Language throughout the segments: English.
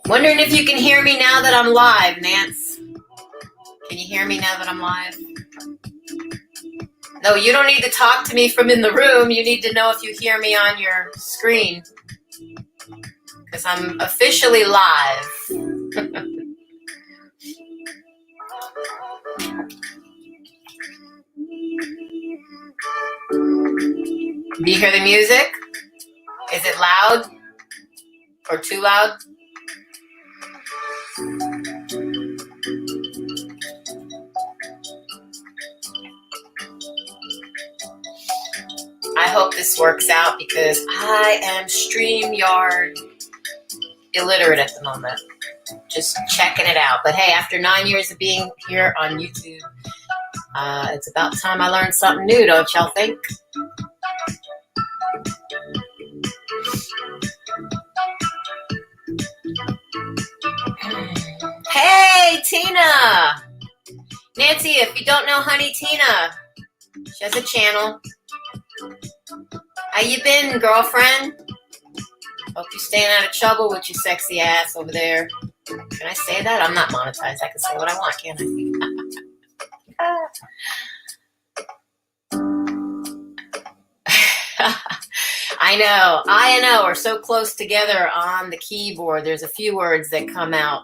Wondering if you can hear me now that I'm live, Nance. Can you hear me now that I'm live? No, you don't need to talk to me from in the room. You need to know if you hear me on your screen. Because I'm officially live. Do you hear the music? Is it loud? Or too loud? I hope this works out because I am StreamYard illiterate at the moment. Just checking it out. But hey, after 9 years of being here on YouTube, it's about time I learned something new, don't y'all think? Hey, Tina! Nancy, if you don't know Honey Tina, she has a channel. How you been, girlfriend? Hope you're staying out of trouble with your sexy ass over there. Can I say that? I'm not monetized. I can say what I want, can't I? I know. We're so close together on the keyboard. There's a few words that come out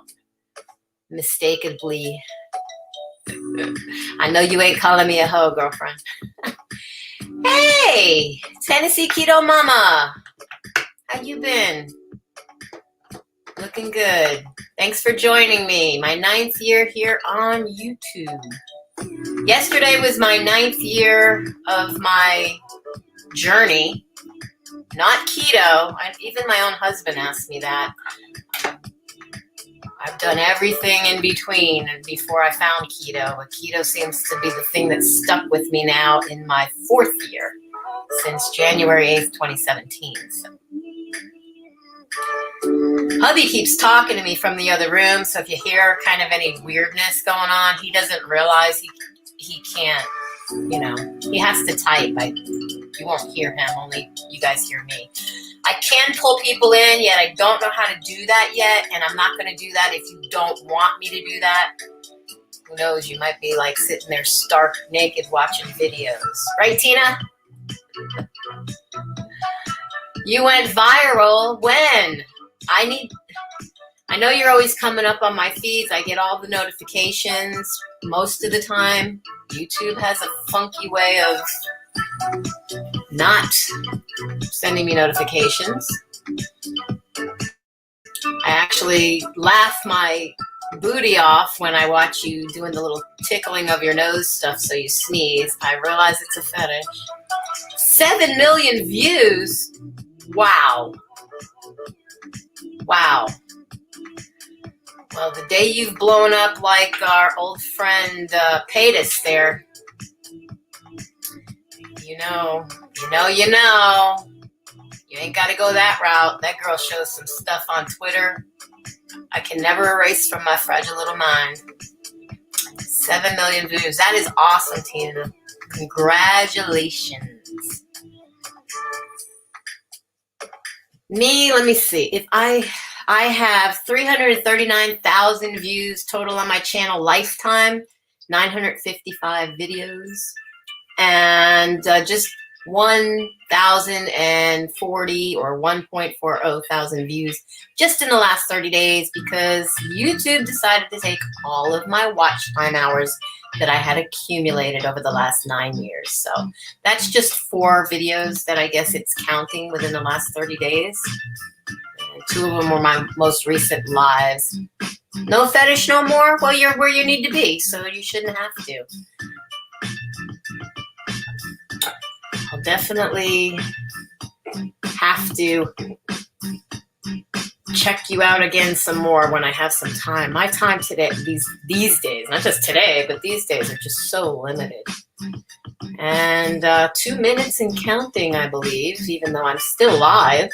mistakenly. I know you ain't calling me a hoe, girlfriend. Hey, Tennessee Keto Mama. How you been? Looking good. Thanks for joining me. My 9th year here on YouTube. Yesterday was my 9th year of my journey. Not keto. Even my own husband asked me that. I've done everything in between and before I found keto. But keto seems to be the thing that's stuck with me now in my 4th year since January 8th, 2017. So. Hubby keeps talking to me from the other room, so if you hear kind of any weirdness going on, he doesn't realize he can't, he has to type. You won't hear him, only you guys hear me. I can pull people in, yet I don't know how to do that yet, and I'm not going to do that if you don't want me to do that. Who knows, you might be like sitting there stark naked watching videos. Right, Tina? You went viral. When? I know you're always coming up on my feeds. I get all the notifications most of the time. YouTube has a funky way of not sending me notifications. I actually laugh my booty off when I watch you doing the little tickling of your nose stuff so you sneeze. I realize it's a fetish. 7 million views. Wow. Well, the day you've blown up like our old friend Paytas there, you ain't got to go that route. That girl shows some stuff on Twitter I can never erase from my fragile little mind. 7 million views. That is awesome, Tina. Congratulations. Me, let me see. If I have 339,000 views total on my channel lifetime, 955 videos, and just 1,040 or 1.40 thousand views just in the last 30 days because YouTube decided to take all of my watch time hours that I had accumulated over the last 9 years. So that's just 4 videos that I guess it's counting within the last 30 days. And 2 of them were my most recent lives. No fetish no more? Well, you're where you need to be, so you shouldn't have to. I'll definitely have to check you out again some more when I have some time. My time today, these days, not just today, but these days are just so limited. And 2 minutes and counting, I believe, even though I'm still live.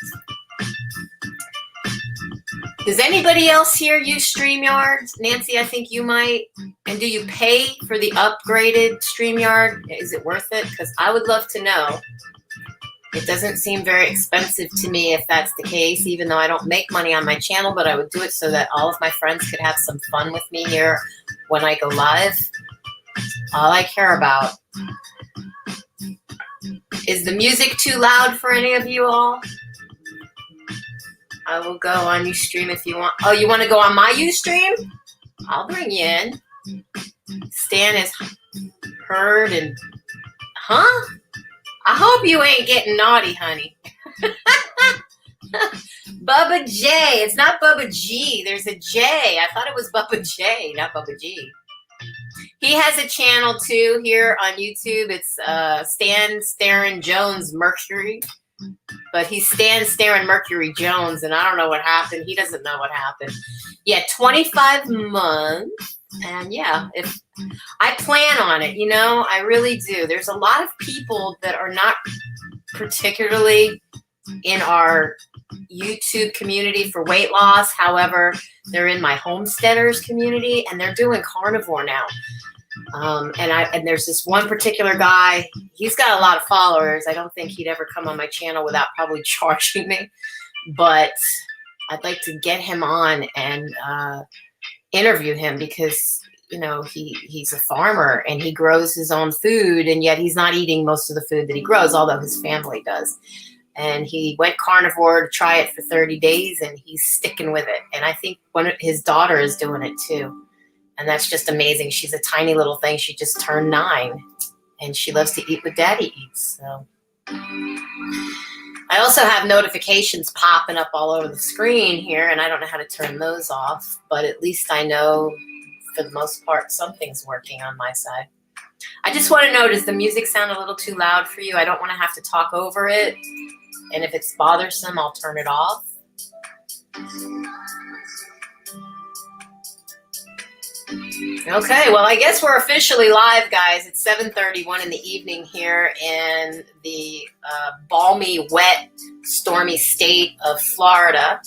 Does anybody else here use StreamYard? Nancy, I think you might. And do you pay for the upgraded StreamYard? Is it worth it? Because I would love to know. It doesn't seem very expensive to me if that's the case, even though I don't make money on my channel, but I would do it so that all of my friends could have some fun with me here when I go live. All I care about. Is the music too loud for any of you all? I will go on Ustream if you want. Oh, you want to go on my Ustream? I'll bring you in. Stan is heard and... Huh? I hope you ain't getting naughty, honey. Bubba J. It's not Bubba G. There's a J. I thought it was Bubba J, not Bubba G. He has a channel, too, here on YouTube. It's Stan Starin Jones Mercury. But he's Stan Starin Mercury Jones, and I don't know what happened. He doesn't know what happened. Yeah, 25 months. And, yeah, if I plan on it, you know, I really do. There's a lot of people that are not particularly in our YouTube community for weight loss. However, they're in my homesteaders community, and they're doing carnivore now. And there's this one particular guy. He's got a lot of followers. I don't think he'd ever come on my channel without probably charging me. But I'd like to get him on and interview him because, you know, he's a farmer and he grows his own food, and yet he's not eating most of the food that he grows, although his family does. And he went carnivore to try it for 30 days, and he's sticking with it. And I think his daughter is doing it too. And that's just amazing. She's a tiny little thing. She just turned 9, and she loves to eat what Daddy eats. So I also have notifications popping up all over the screen here, and I don't know how to turn those off. But at least I know, for the most part, something's working on my side. I just want to know, does the music sound a little too loud for you? I don't want to have to talk over it. And if it's bothersome, I'll turn it off. Okay, well, I guess we're officially live, guys. It's 7:31 in the evening here in the balmy, wet, stormy state of Florida.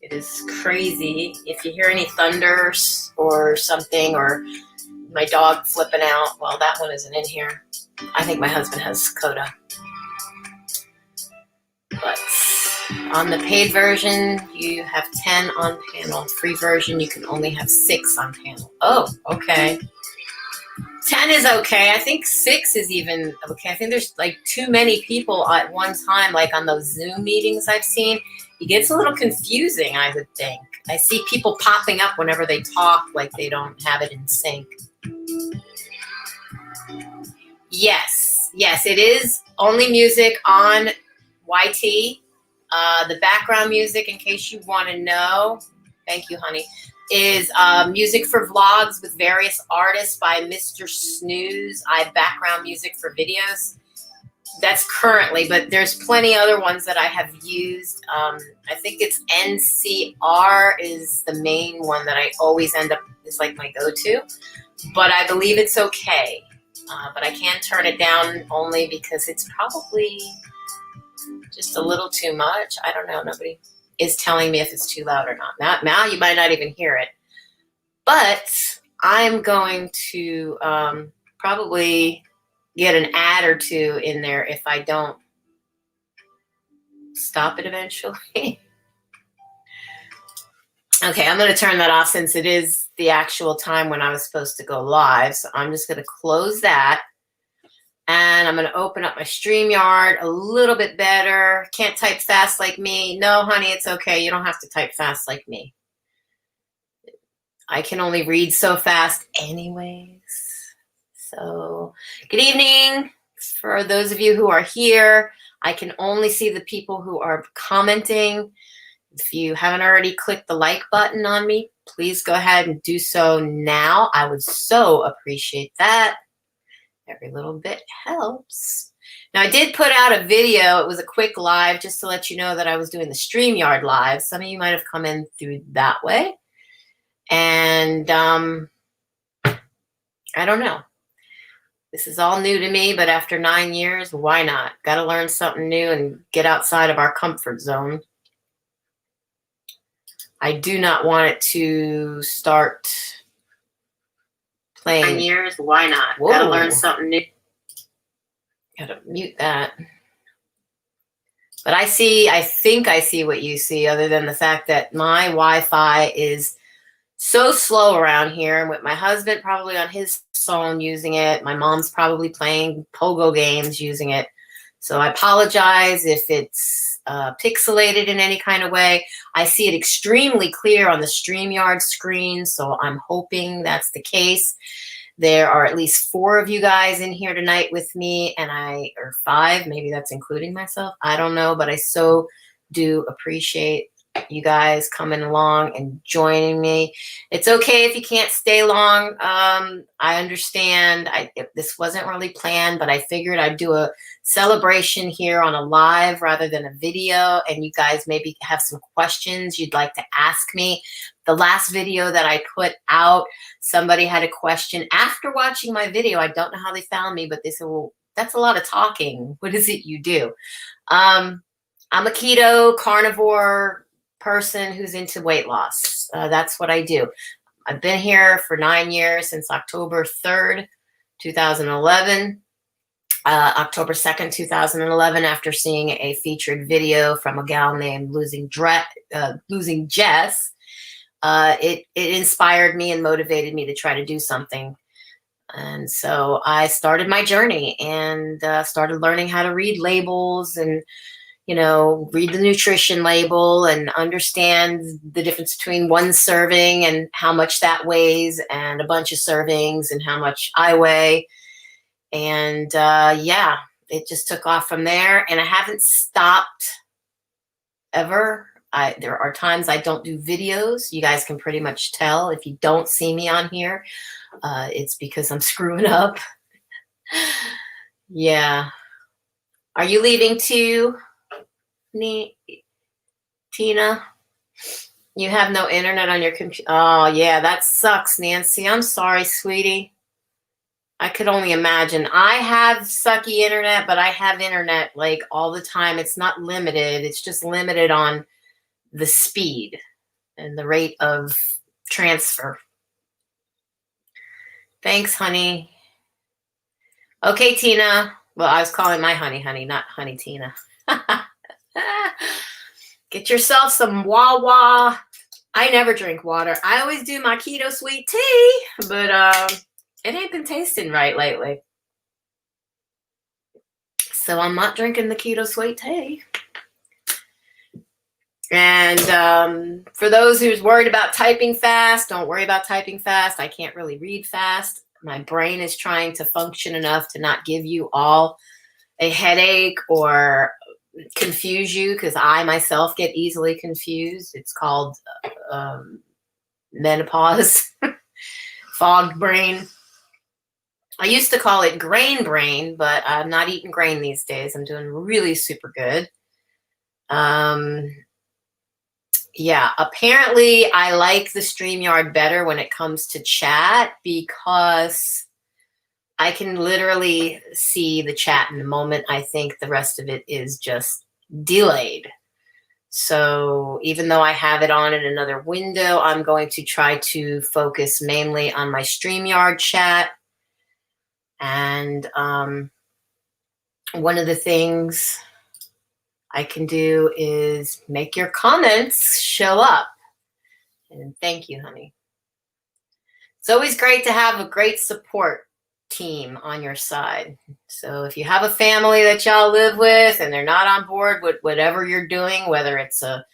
It is crazy. If you hear any thunders or something, or my dog flipping out, well, that one isn't in here. I think my husband has Coda. But on the paid version, you have 10 on panel. Free version, you can only have 6 on panel. Oh, okay. 10 is okay. I think 6 is even okay. I think there's like too many people at one time, like on those Zoom meetings I've seen. It gets a little confusing, I would think. I see people popping up whenever they talk like they don't have it in sync. Yes, it is only music on YT. The background music, in case you want to know, thank you, honey, is music for vlogs with various artists by Mr. Snooze. I have background music for videos. That's currently, but there's plenty other ones that I have used. I think it's NCR is the main one that I always end up, is like my go-to. But I believe it's okay. But I can turn it down only because it's probably just a little too much. I don't know. Nobody is telling me if it's too loud or not. Now you might not even hear it. But I'm going to probably get an ad or 2 in there if I don't stop it eventually. Okay, I'm going to turn that off since it is the actual time when I was supposed to go live. So I'm just going to close that. And I'm going to open up my StreamYard a little bit better. Can't type fast like me. No, honey, it's okay. You don't have to type fast like me. I can only read so fast anyways. So, good evening. For those of you who are here, I can only see the people who are commenting. If you haven't already clicked the like button on me, please go ahead and do so now. I would so appreciate that. Every little bit helps. Now, I did put out a video. It was a quick live just to let you know that I was doing the StreamYard live. Some of you might have come in through that way. And I don't know. This is all new to me, but after 9 years, why not? Got to learn something new and get outside of our comfort zone. I do not want it to start playing. 9 years, why not? Got to learn something new. Got to mute that. But I think I see what you see, other than the fact that my Wi-Fi is so slow around here, with my husband probably on his phone using it. My mom's probably playing pogo games using it. So I apologize if it's pixelated in any kind of way. I see it extremely clear on the StreamYard screen, so I'm hoping that's the case. There are at least 4 of you guys in here tonight with me, or 5, maybe that's including myself. I don't know, but I so do appreciate you guys coming along and joining me. It's okay if you can't stay long. I understand. This wasn't really planned, but I figured I'd do a celebration here on a live rather than a video, and you guys maybe have some questions you'd like to ask me. The last video that I put out, somebody had a question after watching my video. I don't know how they found me, but they said, well, that's a lot of talking. What is it you do? I'm a keto carnivore person who's into weight loss. That's what I do. I've been here for 9 years, since October 3rd, 2011. October 2nd, 2011, after seeing a featured video from a gal named Losing Jess. It inspired me and motivated me to try to do something. And so I started my journey and started learning how to read labels and, read the nutrition label and understand the difference between 1 serving and how much that weighs, and a bunch of servings and how much I weigh. And yeah, it just took off from there, and I haven't stopped ever. There are times I don't do videos. You guys can pretty much tell if you don't see me on here. It's because I'm screwing up. Yeah. Are you leaving too, Tina? You have no internet on your computer. Oh, yeah, that sucks, Nancy. I'm sorry, sweetie. I could only imagine. I have sucky internet, but I have internet like all the time. It's not limited. It's just limited on the speed and the rate of transfer. Thanks, honey. Okay, Tina. Well, I was calling my honey, not honey Tina. Get yourself some Wawa. I never drink water. I always do my keto sweet tea, but it ain't been tasting right lately. So I'm not drinking the keto sweet tea. And for those who's worried about typing fast, don't worry about typing fast. I can't really read fast. My brain is trying to function enough to not give you all a headache or confuse you, because I myself get easily confused. It's called menopause, fogged brain. I used to call it grain brain, but I'm not eating grain these days. I'm doing really super good. Yeah, apparently I like the StreamYard better when it comes to chat, because I can literally see the chat in the moment. I think the rest of it is just delayed. So even though I have it on in another window, I'm going to try to focus mainly on my StreamYard chat. And one of the things I can do is make your comments show up. And thank you, honey. It's always great to have a great support team on your side. So if you have a family that y'all live with and they're not on board with whatever you're doing, whether it's a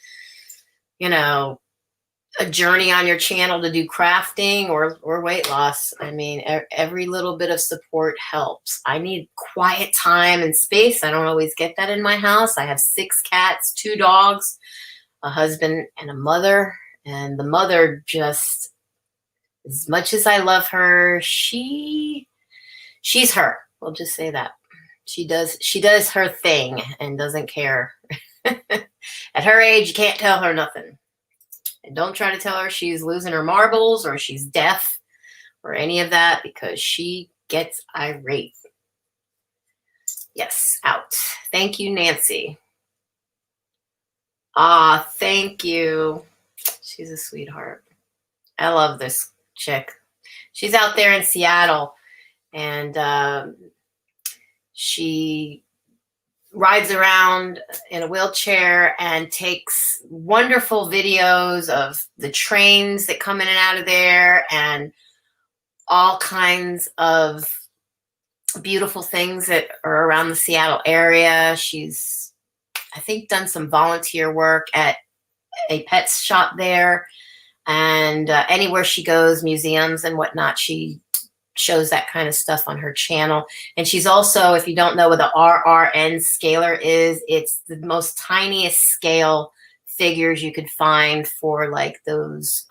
journey on your channel to do crafting or weight loss, I mean, every little bit of support helps. I need quiet time and space. I don't always get that in my house. I have 6 cats, 2 dogs, a husband, and a mother. And the mother, just as much as I love her, she's her. We'll just say that. She does her thing and doesn't care. At her age, you can't tell her nothing. And don't try to tell her she's losing her marbles or she's deaf or any of that, because she gets irate. Yes, out. Thank you, Nancy. Ah, thank you. She's a sweetheart. I love this chick. She's out there in Seattle, and she rides around in a wheelchair and takes wonderful videos of the trains that come in and out of there and all kinds of beautiful things that are around the Seattle area. She's, I think, done some volunteer work at a pet shop there. And anywhere she goes, museums and whatnot, she shows that kind of stuff on her channel. And she's also, if you don't know what the RRN scaler is, it's the most tiniest scale figures you could find for like those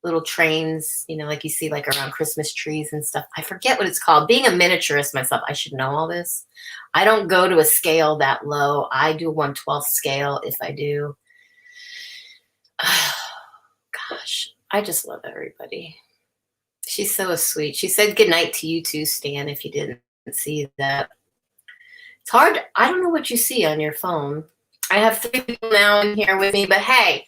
little trains, you know, like you see like around Christmas trees and stuff. I forget what it's called. Being a miniaturist myself, I should know all this. I don't go to a scale that low. I do 1/12 scale if I do. Oh, gosh, I just love everybody. She's so sweet. She said goodnight to you too, Stan, if you didn't see that. It's hard. I don't know what you see on your phone. I have 3 people now in here with me, but hey,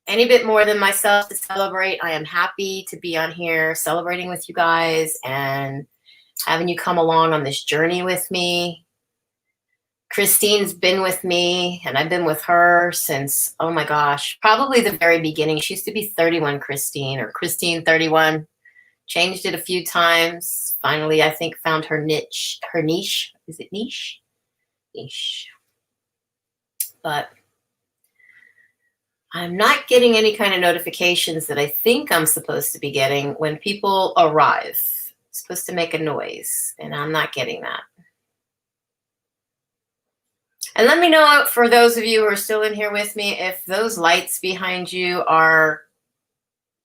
any bit more than myself to celebrate. I am happy to be on here celebrating with you guys and having you come along on this journey with me. Christine's been with me, and I've been with her since, oh my gosh, probably the very beginning. She used to be 31 Christine, or Christine 31. Changed it a few times. Finally, I think found her niche. Her niche. Is it niche? Niche. But I'm not getting any kind of notifications that I think I'm supposed to be getting when people arrive. It's supposed to make a noise, and I'm not getting that. And let me know, for those of you who are still in here with me, if those lights behind you are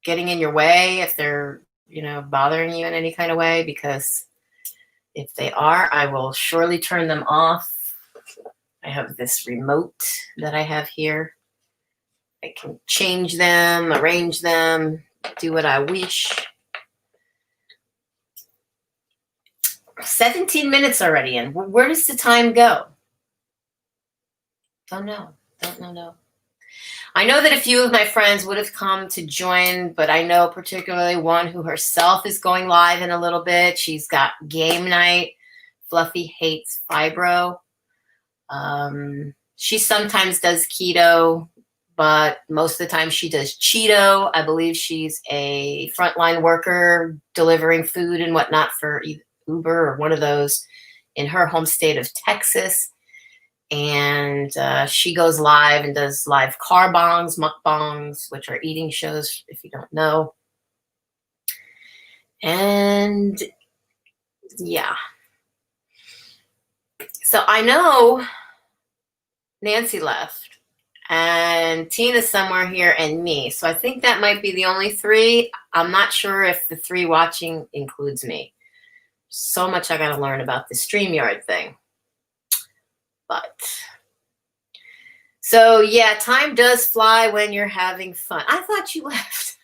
getting in your way, if they're, you know, bothering you in any kind of way, because if they are, I will surely turn them off. I have this remote that I have here. I can change them, arrange them, do what I wish. 17 minutes already in. Where does the time go? Don't know. Don't know. I know that a few of my friends would have come to join, but I know particularly one who herself is going live in a little bit. She's got game night. Fluffy hates fibro. She sometimes does keto, but most of the time she does Cheeto. I believe she's a frontline worker delivering food and whatnot for Uber or one of those in her home state of Texas. And she goes live and does live carbongs, mukbangs, which are eating shows, if you don't know. And yeah. So I know Nancy left and Tina's somewhere here and me. So I think that might be the only 3. I'm not sure if the 3 watching includes me. So much I got to learn about the StreamYard thing. But so yeah, time does fly when you're having fun. I thought you left.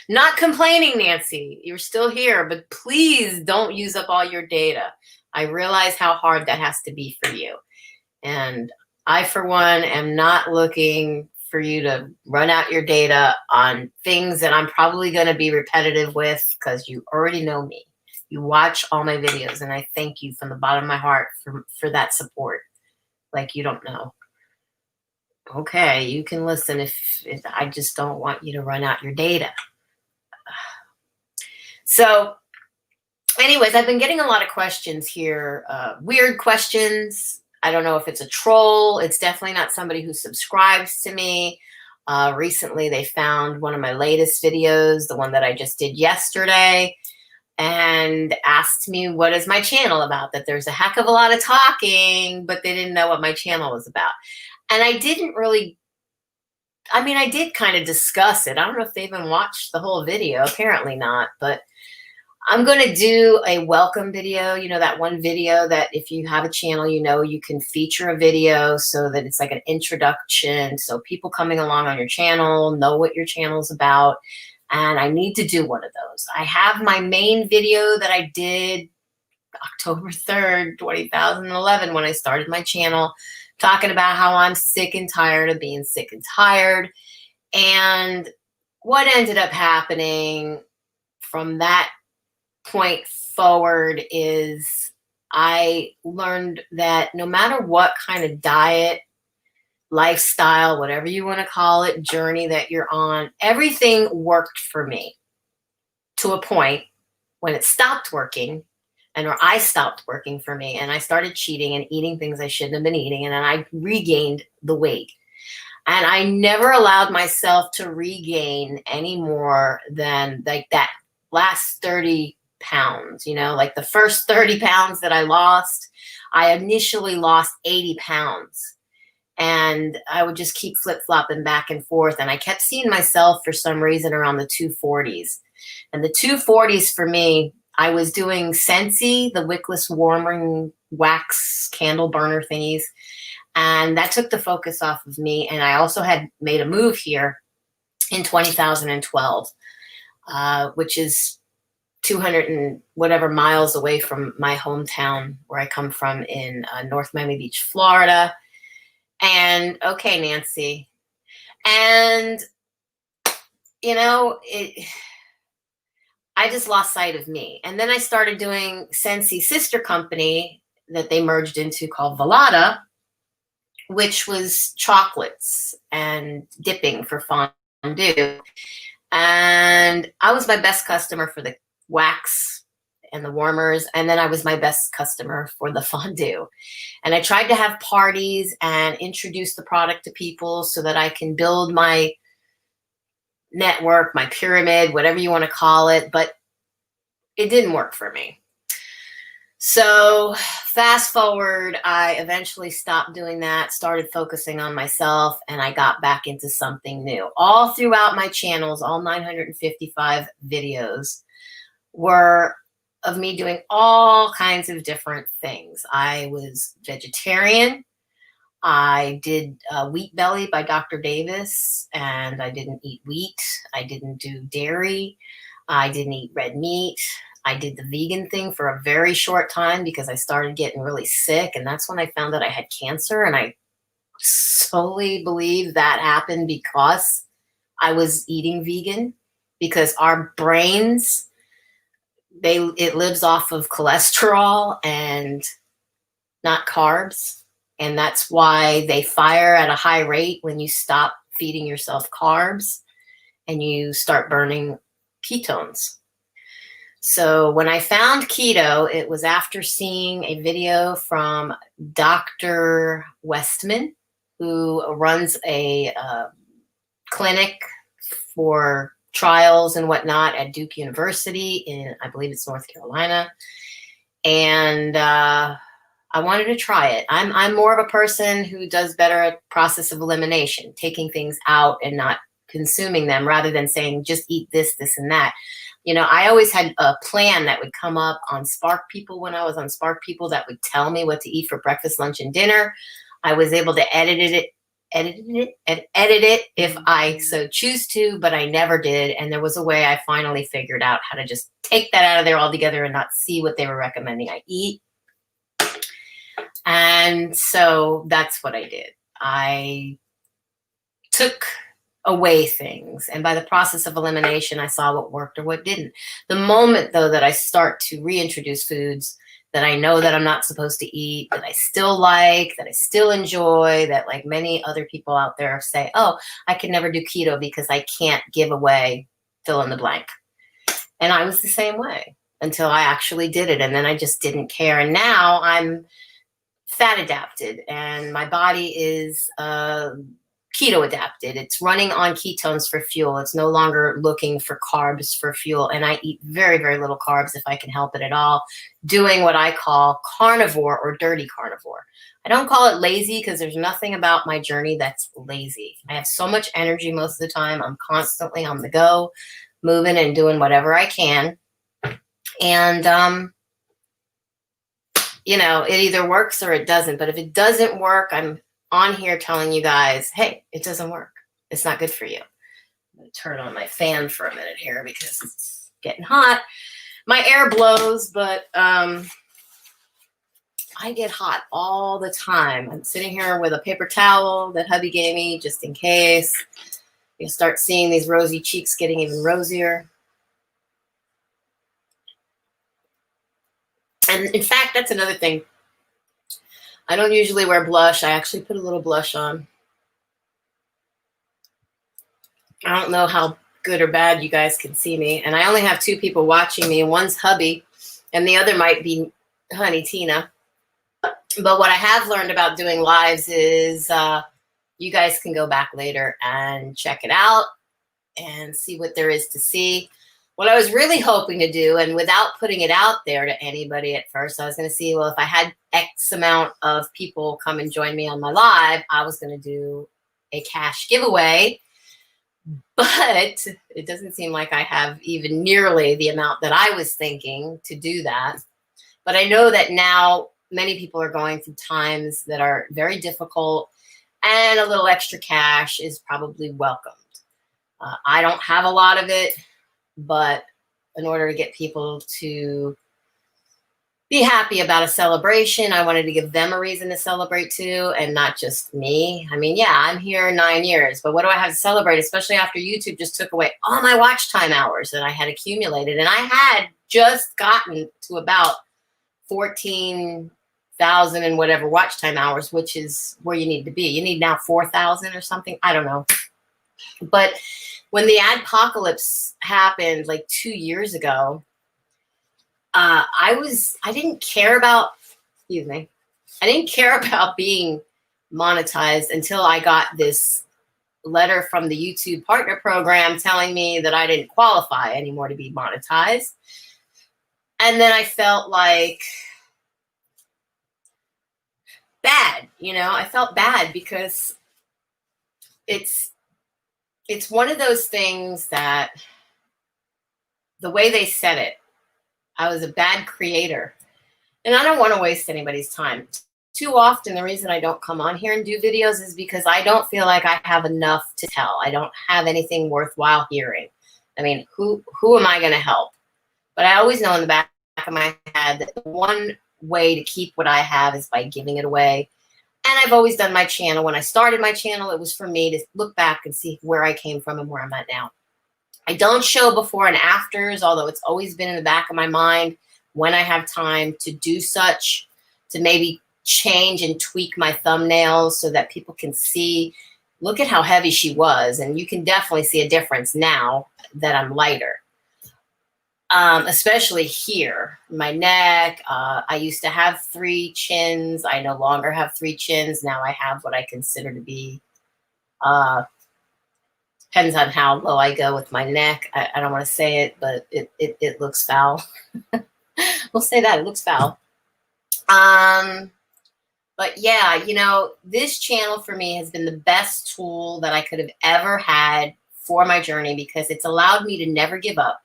Not complaining, Nancy. You're still here, but please don't use up all your data. I realize how hard that has to be for you. And I, for one, am not looking for you to run out your data on things that I'm probably going to be repetitive with, because you already know me. You watch all my videos, and I thank you from the bottom of my heart for that support. Like you don't know. Okay, you can listen if I just don't want you to run out your data. So anyways, I've been getting a lot of questions here, weird questions. I don't know if it's a troll. It's definitely not somebody who subscribes to me. Recently, they found one of my latest videos, the one that I just did yesterday, and asked me, what is my channel about? That there's a heck of a lot of talking, but they didn't know what my channel was about. And I didn't really, I mean, I did kind of discuss it. I don't know if they even watched the whole video. Apparently not, but I'm going to do a welcome video. You know, that one video that if you have a channel, you know, you can feature a video so that it's like an introduction. So people coming along on your channel know what your channel's about. And I need to do one of those. I have my main video that I did October 3rd, 2011, when I started my channel, talking about how I'm sick and tired of being sick and tired. And what ended up happening from that point forward is I learned that no matter what kind of diet, lifestyle, whatever you want to call it, journey that you're on, everything worked for me to a point when it stopped working, or I stopped working for me, and I started cheating and eating things I shouldn't have been eating, and then I regained the weight. And I never allowed myself to regain any more than like that last 30 pounds, like the first 30 pounds that I lost, I initially lost 80 pounds. And I would just keep flip-flopping back and forth. And I kept seeing myself for some reason around the 240s. And the 240s for me, I was doing Scentsy, the wickless warming wax candle burner thingies. And that took the focus off of me. And I also had made a move here in 2012, which is 200 and whatever miles away from my hometown where I come from in North Miami Beach, Florida. And okay, Nancy. And, I just lost sight of me. And then I started doing Scentsy sister company that they merged into called Velada, which was chocolates and dipping for fondue. And I was my best customer for the wax and the warmers. And then I was my best customer for the fondue. And I tried to have parties and introduce the product to people so that I can build my network, my pyramid, whatever you want to call it. But it didn't work for me. So fast forward, I eventually stopped doing that, started focusing on myself, and I got back into something new. All throughout my channels, all 955 videos were of me doing all kinds of different things. I was vegetarian. I did Wheat Belly by Dr. Davis, and I didn't eat wheat. I didn't do dairy. I didn't eat red meat. I did the vegan thing for a very short time because I started getting really sick, and that's when I found that I had cancer, and I solely believe that happened because I was eating vegan, because our brains, it lives off of cholesterol and not carbs. And that's why they fire at a high rate when you stop feeding yourself carbs and you start burning ketones. So when I found keto, it was after seeing a video from Dr. Westman, who runs a clinic for trials and whatnot at Duke University in, I believe it's North Carolina. And I wanted to try it. I'm more of a person who does better at process of elimination, taking things out and not consuming them, rather than saying just eat this, this, and that. I always had a plan that would come up on Spark People when I was on Spark People that would tell me what to eat for breakfast, lunch, and dinner. I was able to edit it if I so choose to, but I never did. And there was a way I finally figured out how to just take that out of there altogether and not see what they were recommending I eat. And so that's what I did. I took away things, and by the process of elimination, I saw what worked or what didn't. The moment, though, that I start to reintroduce foods that I know that I'm not supposed to eat, that I still like, that I still enjoy, that like many other people out there say, oh, I can never do keto because I can't give away fill in the blank. And I was the same way until I actually did it, and then I just didn't care. And now I'm fat adapted, and my body is keto adapted. It's running on ketones for fuel. It's no longer looking for carbs for fuel. And I eat very, very little carbs if I can help it at all, doing what I call carnivore or dirty carnivore. I don't call it lazy because there's nothing about my journey that's lazy. I have so much energy most of the time. I'm constantly on the go, moving and doing whatever I can. And, it either works or it doesn't. But if it doesn't work, I'm on here telling you guys, hey, it doesn't work. It's not good for you. I'm going to turn on my fan for a minute here because it's getting hot. My air blows, but I get hot all the time. I'm sitting here with a paper towel that hubby gave me just in case. You'll start seeing these rosy cheeks getting even rosier. And in fact, that's another thing. I don't usually wear blush. I actually put a little blush on. I don't know how good or bad you guys can see me. And I only have 2 people watching me. One's hubby, and the other might be Honey Tina. But what I have learned about doing lives is you guys can go back later and check it out and see what there is to see. What I was really hoping to do, and without putting it out there to anybody at first, I was going to see, well, if I had X amount of people come and join me on my live, I was going to do a cash giveaway. But it doesn't seem like I have even nearly the amount that I was thinking to do that. But I know that now many people are going through times that are very difficult, and a little extra cash is probably welcomed. I don't have a lot of it, but in order to get people to be happy about a celebration, I wanted to give them a reason to celebrate too, and not just me. I mean, yeah, I'm here 9 years, but what do I have to celebrate, especially after YouTube just took away all my watch time hours that I had accumulated? And I had just gotten to about 14,000 and whatever watch time hours, which is where you need to be. You need now 4,000 or something. I don't know. But when the adpocalypse happened like 2 years ago, I didn't care about, I didn't care about being monetized until I got this letter from the YouTube partner program telling me that I didn't qualify anymore to be monetized. And then I felt like bad, I felt bad because it's one of those things that the way they said it, I was a bad creator, and I don't want to waste anybody's time. Too often, the reason I don't come on here and do videos is because I don't feel like I have enough to tell. I don't have anything worthwhile hearing. I mean, who am I going to help? But I always know in the back of my head that the one way to keep what I have is by giving it away. And I've always done my channel. When I started my channel, it was for me to look back and see where I came from and where I'm at now. I don't show before and afters, although it's always been in the back of my mind when I have time to do such, to maybe change and tweak my thumbnails so that people can see, look at how heavy she was. And you can definitely see a difference now that I'm lighter. Especially here, my neck. I used to have 3 chins. I no longer have 3 chins. Now I have what I consider to be, depends on how low I go with my neck. I don't want to say it, but it looks foul. We'll say that, it looks foul. But yeah, this channel for me has been the best tool that I could have ever had for my journey, because it's allowed me to never give up.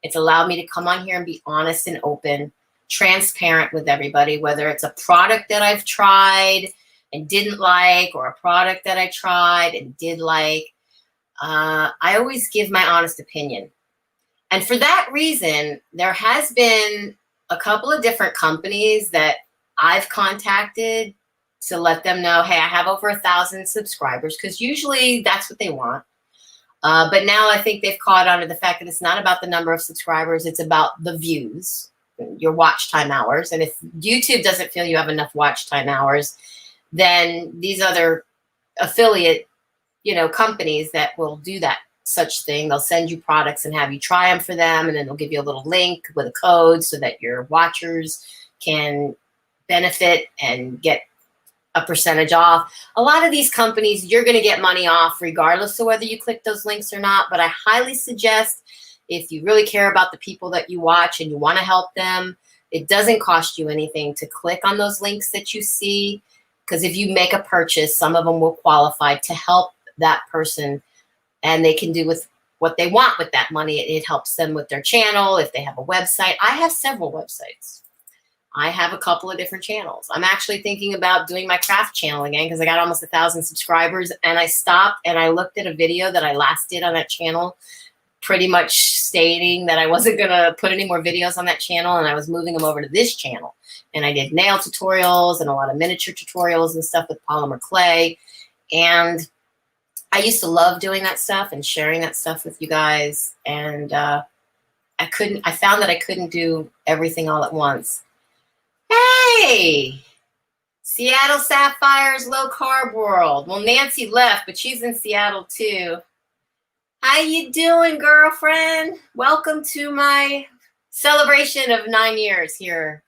It's allowed me to come on here and be honest and open, transparent with everybody, whether it's a product that I've tried and didn't like, or a product that I tried and did like. I always give my honest opinion. And for that reason, there has been a couple of different companies that I've contacted to let them know, hey, I have over 1,000 subscribers, because usually that's what they want. But now I think they've caught on to the fact that it's not about the number of subscribers, it's about the views, your watch time hours. And if YouTube doesn't feel you have enough watch time hours, then these other affiliate, companies that will do that such thing, they'll send you products and have you try them for them, and then they'll give you a little link with a code so that your watchers can benefit and get a percentage off. A lot of these companies, you're going to get money off regardless of whether you click those links or not. But I highly suggest, if you really care about the people that you watch and you want to help them, it doesn't cost you anything to click on those links that you see. Because if you make a purchase, some of them will qualify to help that person, and they can do with what they want with that money. It helps them with their channel. If they have a website, I have several websites. I have a couple of different channels. I'm actually thinking about doing my craft channel again, because I got almost 1,000 subscribers, and I stopped and I looked at a video that I last did on that channel, pretty much stating that I wasn't going to put any more videos on that channel, and I was moving them over to this channel. And I did nail tutorials and a lot of miniature tutorials and stuff with polymer clay. And I used to love doing that stuff and sharing that stuff with you guys. And I found that I couldn't do everything all at once. Hey, Seattle Sapphires Low Carb World. Well, Nancy left, but she's in Seattle too. How you doing, girlfriend? Welcome to my celebration of 9 years here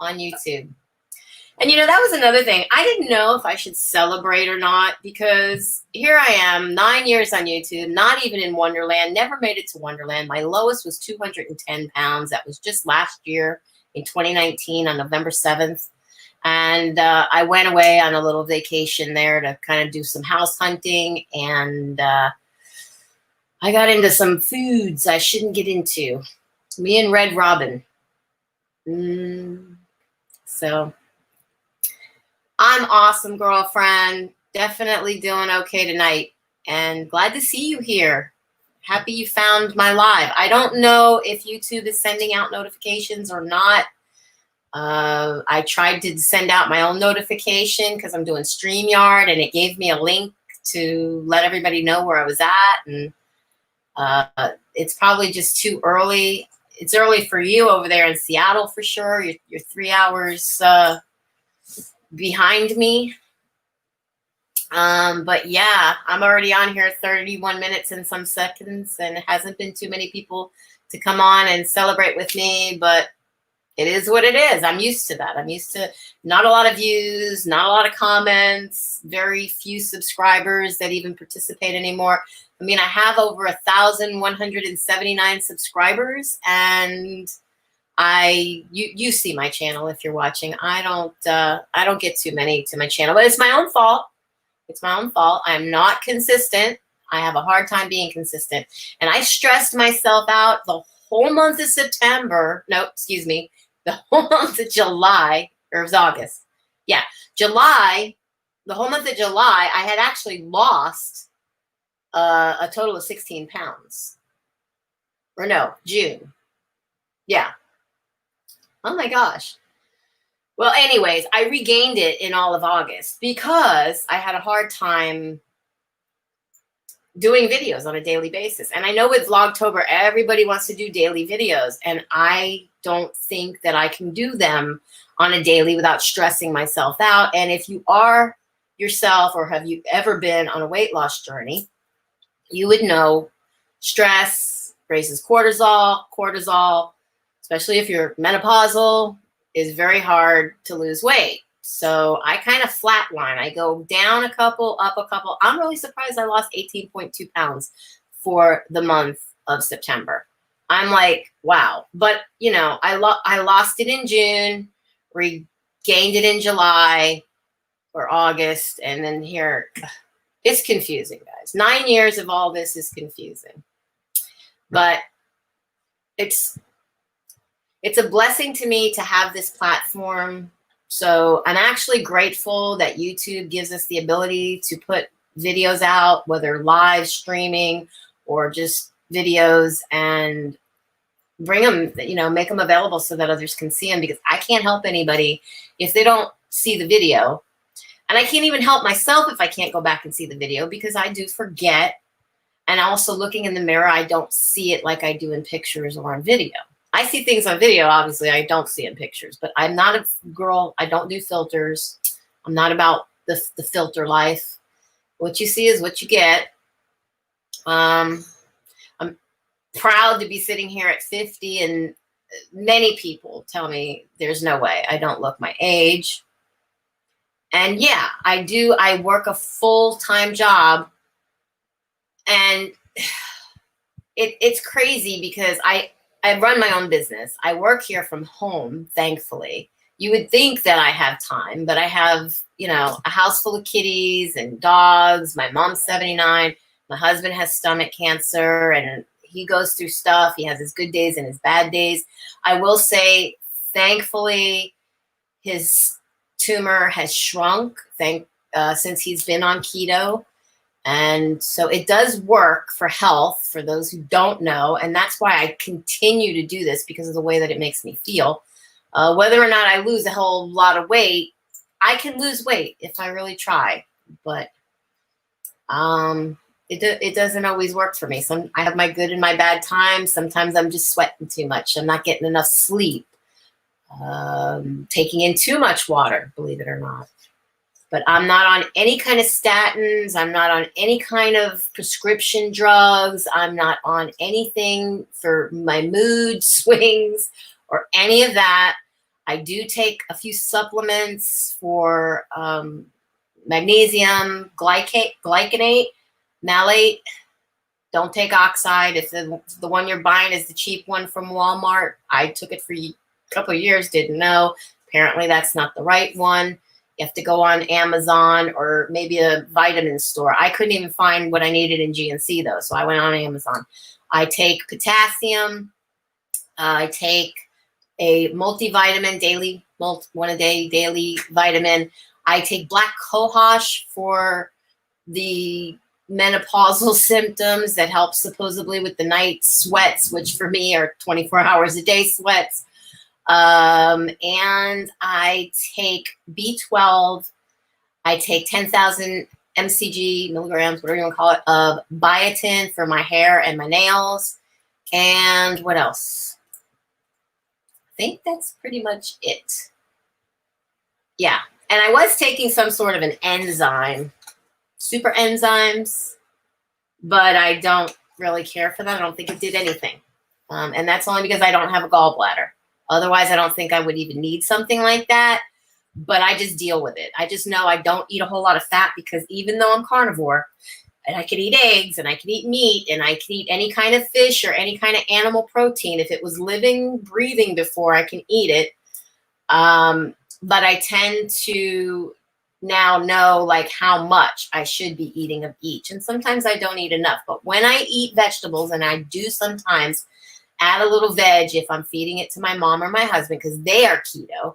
on YouTube. And that was another thing. I didn't know if I should celebrate or not, because here I am, 9 years on YouTube, not even in Wonderland, never made it to Wonderland. My lowest was 210 pounds. That was just last year in 2019 on November 7th. And I went away on a little vacation there to kind of do some house hunting. And I got into some foods I shouldn't get into. Me and Red Robin. So I'm awesome, girlfriend. Definitely doing okay tonight. And glad to see you here. Happy you found my live. I don't know if YouTube is sending out notifications or not. I tried to send out my own notification because I'm doing StreamYard, and it gave me a link to let everybody know where I was at. And it's probably just too early. It's early for you over there in Seattle for sure. You're 3 hours behind me. But yeah, I'm already on here 31 minutes and some seconds, and it hasn't been too many people to come on and celebrate with me, but it is what it is. I'm used to that. I'm used to not a lot of views, not a lot of comments, very few subscribers that even participate anymore. I mean, I have over 1,179 subscribers, and you see my channel if you're watching. I don't get too many to my channel, but it's my own fault. It's my own fault. I'm not consistent. I have a hard time being consistent, and I stressed myself out the whole month of September. No, excuse me. The whole month of July, or it was August. Yeah, July, the whole month of July, I had actually lost a total of 16 pounds. Or no, June. Yeah. Oh my gosh. Well, anyways, I regained it in all of August because I had a hard time doing videos on a daily basis. And I know with Vlogtober, everybody wants to do daily videos, and I don't think that I can do them on a daily without stressing myself out. And if you are yourself, or have you ever been on a weight loss journey, you would know stress raises cortisol, especially if you're menopausal, is very hard to lose weight. So I kind of flatline. I go down a couple, up a couple. I'm really surprised I lost 18.2 pounds for the month of September. I'm like, wow. But, I lost it in June, regained it in July or August, and then here, it's confusing, guys. 9 years of all this is confusing. But it's a blessing to me to have this platform. So I'm actually grateful that YouTube gives us the ability to put videos out, whether live streaming or just videos, and bring them, make them available so that others can see them, because I can't help anybody if they don't see the video. And I can't even help myself if I can't go back and see the video, because I do forget. And also looking in the mirror, I don't see it like I do in pictures or on video. I see things on video, obviously, I don't see in pictures, but I'm not a girl. I don't do filters. I'm not about the filter life. What you see is what you get. I'm proud to be sitting here at 50, and many people tell me there's no way I don't look my age. And yeah, I do. I work a full-time job, and it's crazy because I run my own business. I work here from home, thankfully. You would think that I have time, but I have, a house full of kitties and dogs. My mom's 79. My husband has stomach cancer, and he goes through stuff. He has his good days and his bad days. I will say, thankfully, his tumor has shrunk since he's been on keto. And so it does work for health, for those who don't know. And that's why I continue to do this, because of the way that it makes me feel. Whether or not I lose a whole lot of weight, I can lose weight if I really try. But it doesn't always work for me. I have my good and my bad times. Sometimes I'm just sweating too much. I'm not getting enough sleep. taking in too much water, believe it or not. But I'm not on any kind of statins. I'm not on any kind of prescription drugs. I'm not on anything for my mood swings or any of that. I do take a few supplements for magnesium, glycinate, malate. Don't take oxide. If the one you're buying is the cheap one from Walmart, I took it for a couple of years, didn't know. Apparently that's not the right one. You have to go on Amazon or maybe a vitamin store. I couldn't even find what I needed in GNC though, so I went on Amazon. I take potassium. I take a multivitamin daily, one a day daily vitamin. I take black cohosh for the menopausal symptoms that help supposedly with the night sweats, which for me are 24 hours a day sweats. And I take B12. I take 10,000 milligrams, whatever you want to call it, of biotin for my hair and my nails. And what else? I think that's pretty much it. Yeah. And I was taking some sort of an enzyme, super enzymes, but I don't really care for that. I don't think it did anything. And that's only because I don't have a gallbladder. Otherwise, I don't think I would even need something like that, but I just deal with it. I just know I don't eat a whole lot of fat because even though I'm carnivore and I can eat eggs and I can eat meat and I can eat any kind of fish or any kind of animal protein, if it was living, breathing before, I can eat it. But I tend to now know like how much I should be eating of each. And sometimes I don't eat enough, but when I eat vegetables, and I do sometimes add a little veg if I'm feeding it to my mom or my husband because they are keto,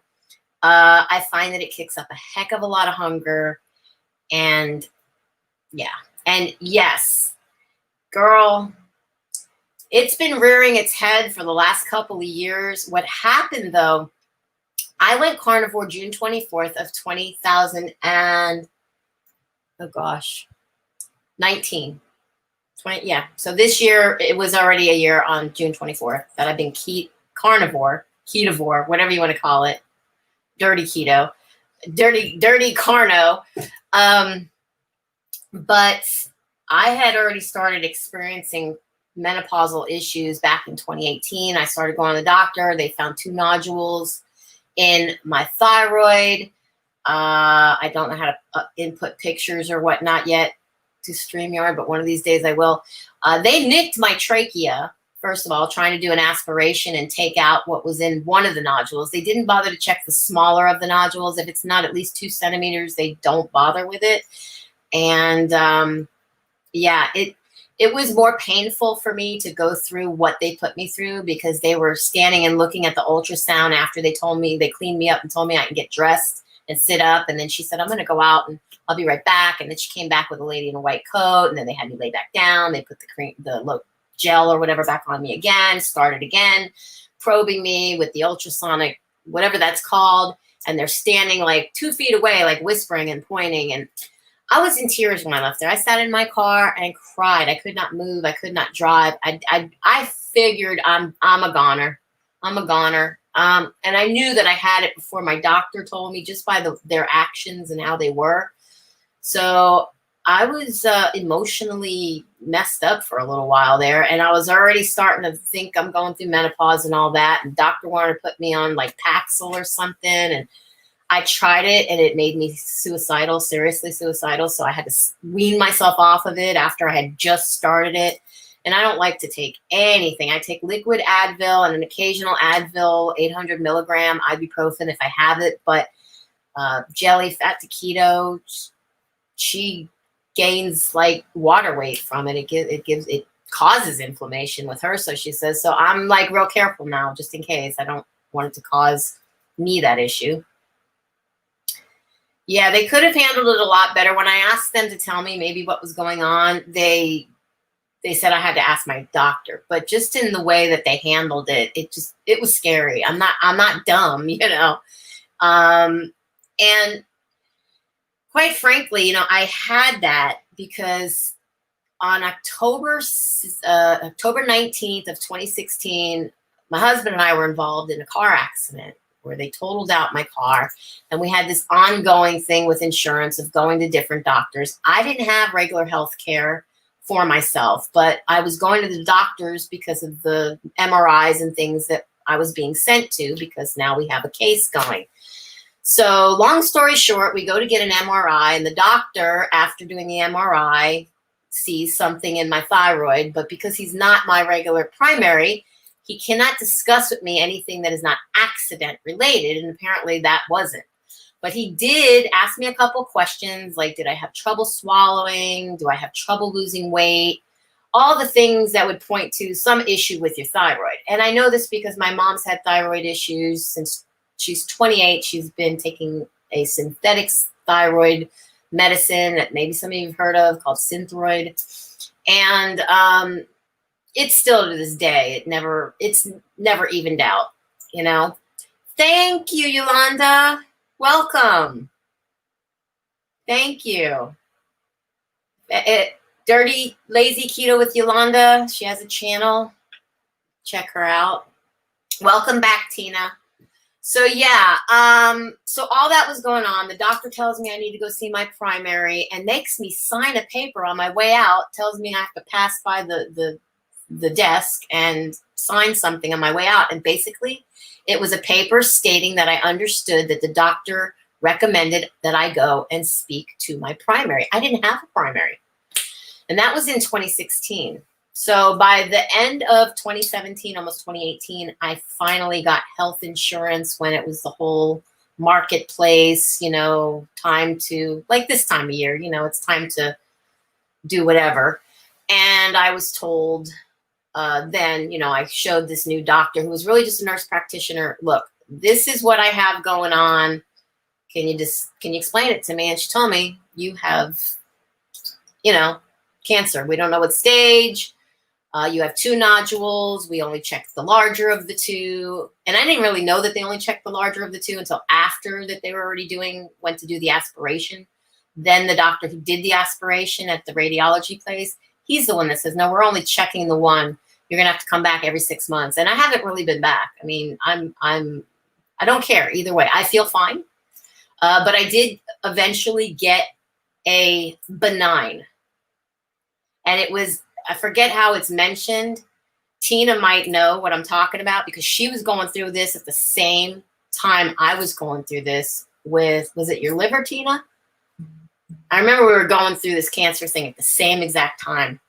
I find that it kicks up a heck of a lot of hunger. And yeah. And yes, girl, it's been rearing its head for the last couple of years. What happened though, I went carnivore June 24th of 19. 20, yeah. So this year, it was already a year on June 24th that I've been carnivore, ketovore, whatever you want to call it. Dirty keto, dirty carno. But I had already started experiencing menopausal issues back in 2018. I started going to the doctor. They found 2 nodules in my thyroid. I don't know how to input pictures or whatnot yet to StreamYard, but one of these days I will. They nicked my trachea, first of all, trying to do an aspiration and take out what was in one of the nodules. They didn't bother to check the smaller of the nodules. If it's not at least 2 centimeters, they don't bother with it. And yeah, it was more painful for me to go through what they put me through because they were standing and looking at the ultrasound after they cleaned me up and told me I can get dressed and sit up. And then she said, I'm going to go out and I'll be right back. And then she came back with a lady in a white coat. And then they had me lay back down. They put the gel or whatever back on me again, started again, probing me with the ultrasonic, whatever that's called. And they're standing like 2 feet away, like whispering and pointing. And I was in tears when I left there. I sat in my car and cried. I could not move. I could not drive. I figured I'm a goner. I'm a goner. And I knew that I had it before my doctor told me just by their actions and how they were. So I was emotionally messed up for a little while there. And I was already starting to think I'm going through menopause and all that. And doctor wanted to put me on like Paxil or something. And I tried it and it made me suicidal, seriously suicidal. So I had to wean myself off of it after I had just started it. And I don't like to take anything. I take liquid Advil and an occasional Advil, 800 milligram ibuprofen if I have it. But jelly fat to keto, she gains like water weight from it. It causes inflammation with her. So she says, so I'm like real careful now, just in case. I don't want it to cause me that issue. Yeah, they could have handled it a lot better. When I asked them to tell me maybe what was going on, they said I had to ask my doctor. But just in the way that they handled it, it was scary. I'm not dumb, you know. And quite frankly, I had that because on October 19th of 2016, my husband and I were involved in a car accident. where they totaled out my car. And we had this ongoing thing with insurance of going to different doctors. I didn't have regular health care for myself, but I was going to the doctors because of the MRIs and things that I was being sent to, because now we have a case going. So long story short, we go to get an MRI, and the doctor, after doing the MRI, sees something in my thyroid, but because he's not my regular primary, he cannot discuss with me anything that is not accident related, and apparently that wasn't. But he did ask me a couple questions, like, did I have trouble swallowing? Do I have trouble losing weight? All the things that would point to some issue with your thyroid. And I know this because my mom's had thyroid issues since she's 28. She's been taking a synthetic thyroid medicine that maybe some of you have heard of called Synthroid. And it's still to this day, it's never evened out, you know. Thank you, Yolanda. Welcome. Thank you. Dirty Lazy Keto with Yolanda. She has a channel. Check her out. Welcome back, Tina. So yeah, so all that was going on. The doctor tells me I need to go see my primary and makes me sign a paper on my way out. Tells me I have to pass by the desk and sign something on my way out. And basically, it was a paper stating that I understood that the doctor recommended that I go and speak to my primary. I didn't have a primary. And that was in 2016. So by the end of 2017, almost 2018, I finally got health insurance when it was the whole marketplace, you know, time to, like this time of year, you know, it's time to do whatever. And I was told then, you know, I showed this new doctor who was really just a nurse practitioner. Look, this is what I have going on. Can you explain it to me? And she told me, you have, you know, cancer. We don't know what stage. You have 2 nodules. We only checked the larger of the 2. And I didn't really know that they only checked the larger of the 2 until after that they were already went to do the aspiration. Then the doctor who did the aspiration at the radiology place, he's the one that says, no, we're only checking the 1. You're going to have to come back every 6 months. And I haven't really been back. I mean, I don't care either way. I feel fine. But I did eventually get a benign. And it was, I forget how it's mentioned. Tina might know what I'm talking about because she was going through this at the same time I was going through this with, was it your liver, Tina? I remember we were going through this cancer thing at the same exact time.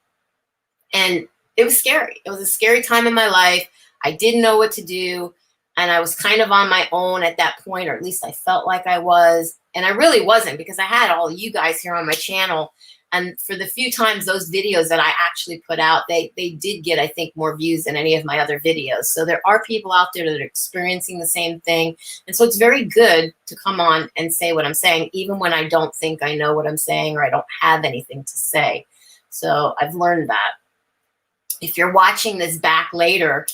And it was scary. It was a scary time in my life. I didn't know what to do. And I was kind of on my own at that point, or at least I felt like I was. And I really wasn't, because I had all you guys here on my channel. And for the few times those videos that I actually put out, they did get, I think, more views than any of my other videos. So there are people out there that are experiencing the same thing. And so it's very good to come on and say what I'm saying, even when I don't think I know what I'm saying or I don't have anything to say. So I've learned that. If you're watching this back later,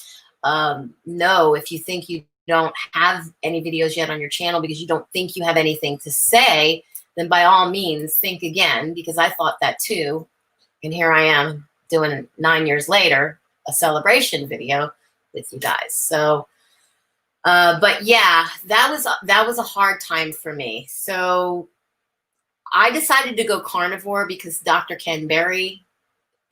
no, if you think you don't have any videos yet on your channel because you don't think you have anything to say, then by all means think again, because I thought that too. And here I am doing 9 years later, a celebration video with you guys. So, but yeah, that was a hard time for me. So I decided to go carnivore because Dr. Ken Berry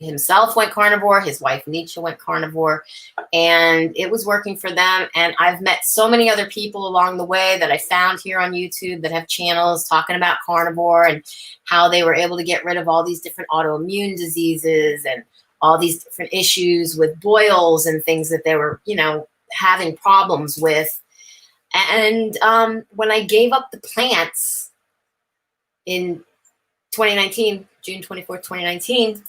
himself went carnivore. His wife Nietzsche went carnivore, and it was working for them. And I've met so many other people along the way that I found here on YouTube that have channels talking about carnivore and how they were able to get rid of all these different autoimmune diseases and all these different issues with boils and things that they were, you know, having problems with. And when I gave up the plants in 2019, June 24th, 2019,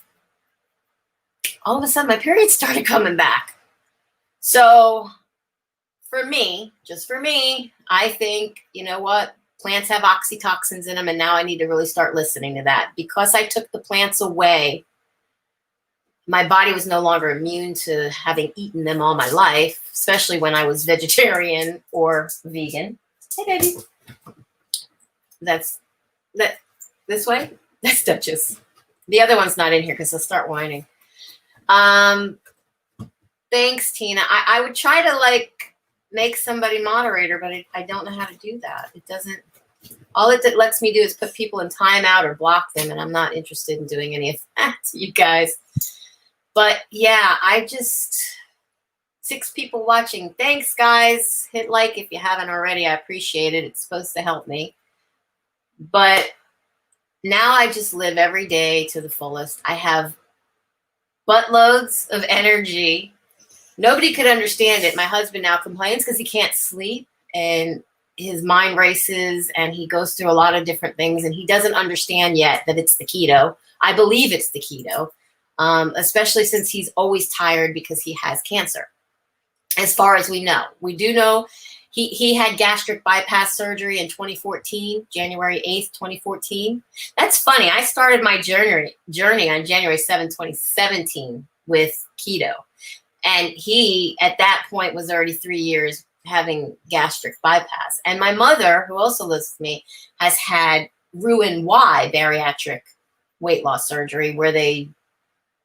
all of a sudden my period started coming back. So for me, just for me, I think, you know what? Plants have oxytocins in them, and now I need to really start listening to that. Because I took the plants away, my body was no longer immune to having eaten them all my life, especially when I was vegetarian or vegan. Hey, baby. That's this way? That's Duchess. The other one's not in here because they'll start whining. Thanks, Tina. I would try to like make somebody moderator, but I don't know how to do that. It doesn't. All it lets me do is put people in timeout or block them, and I'm not interested in doing any of that, you guys. But yeah, 6 people watching. Thanks, guys. Hit like if you haven't already. I appreciate it. It's supposed to help me. But now I just live every day to the fullest. I have buttloads of energy. Nobody could understand it. My husband now complains because he can't sleep and his mind races and he goes through a lot of different things and he doesn't understand yet that it's the keto. I believe it's the keto, especially since he's always tired because he has cancer. As far as we know, we do know he had gastric bypass surgery in 2014, January 8th, 2014. That's funny. I started my journey on January 7th, 2017 with keto. And he, at that point, was already 3 years having gastric bypass. And my mother, who also lives with me, has had Roux-en-Y bariatric weight loss surgery where they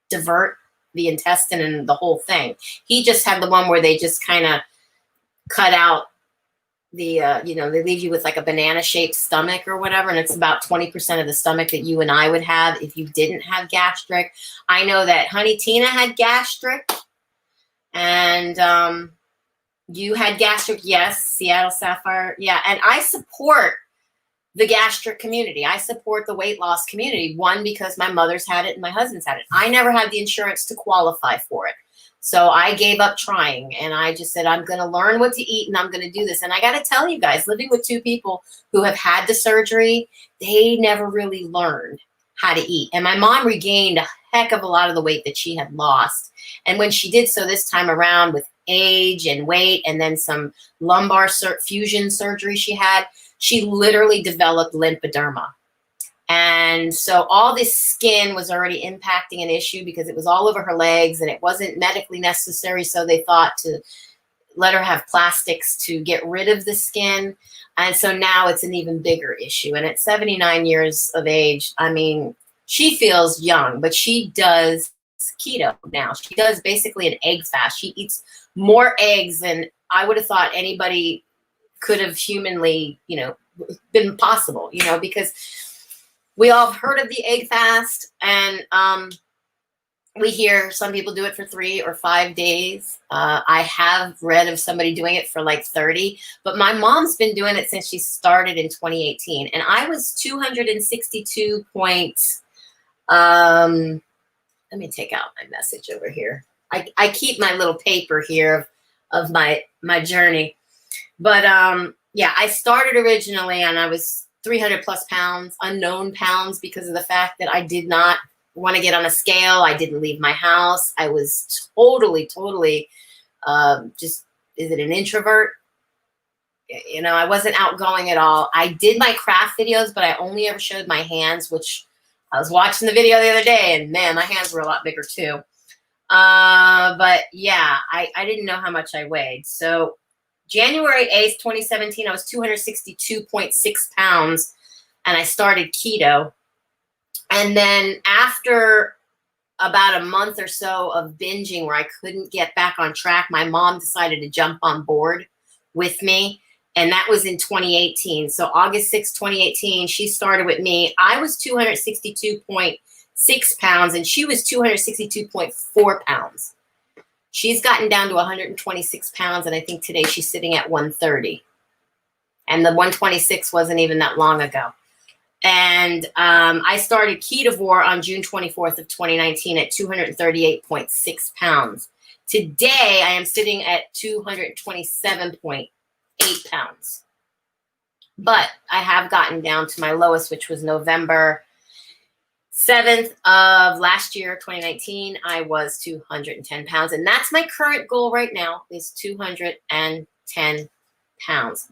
divert the intestine and the whole thing. He just had the one where they just kind of cut out the, they leave you with like a banana-shaped stomach or whatever, and it's about 20% of the stomach that you and I would have if you didn't have gastric. I know that Honey Tina had gastric. And you had gastric, yes, Seattle Sapphire, yeah. And I support the gastric community. I support the weight loss community. One, because my mother's had it and my husband's had it. I never had the insurance to qualify for it. So I gave up trying and I just said, I'm going to learn what to eat and I'm going to do this. And I got to tell you guys, living with 2 people who have had the surgery, they never really learned how to eat. And my mom regained a heck of a lot of the weight that she had lost. And when she did so this time around with age and weight and then some lumbar fusion surgery she literally developed lymphedema. And so all this skin was already impacting an issue because it was all over her legs and it wasn't medically necessary. So they thought to let her have plastics to get rid of the skin. And so now it's an even bigger issue. And at 79 years of age, I mean, she feels young, but she does keto now. She does basically an egg fast. She eats more eggs than I would have thought anybody could have humanly, been possible, because we all have heard of the egg fast and we hear some people do it for 3 or 5 days. I have read of somebody doing it for like 30, but my mom's been doing it since she started in 2018. And I was 262 points. Let me take out my message over here. I keep my little paper here of my journey. But yeah, I started originally and I was 300 plus pounds, unknown pounds, because of the fact that I did not want to get on a scale. I didn't leave my house. I was totally, just, is it an introvert? I wasn't outgoing at all. I did my craft videos, but I only ever showed my hands, which I was watching the video the other day and man, my hands were a lot bigger too. But yeah, I didn't know how much I weighed. So January 8th, 2017, I was 262.6 pounds and I started keto. And then after about a month or so of binging where I couldn't get back on track, my mom decided to jump on board with me. And that was in 2018. So August 6, 2018, she started with me. I was 262.6 pounds and she was 262.4 pounds. She's gotten down to 126 pounds. And I think today she's sitting at 130. And the 126 wasn't even that long ago. And I started Ketovore on June 24th of 2019 at 238.6 pounds. Today, I am sitting at 227.8 pounds. But I have gotten down to my lowest, which was November 7th of last year, 2019. I was 210 pounds. And that's my current goal right now is 210 pounds.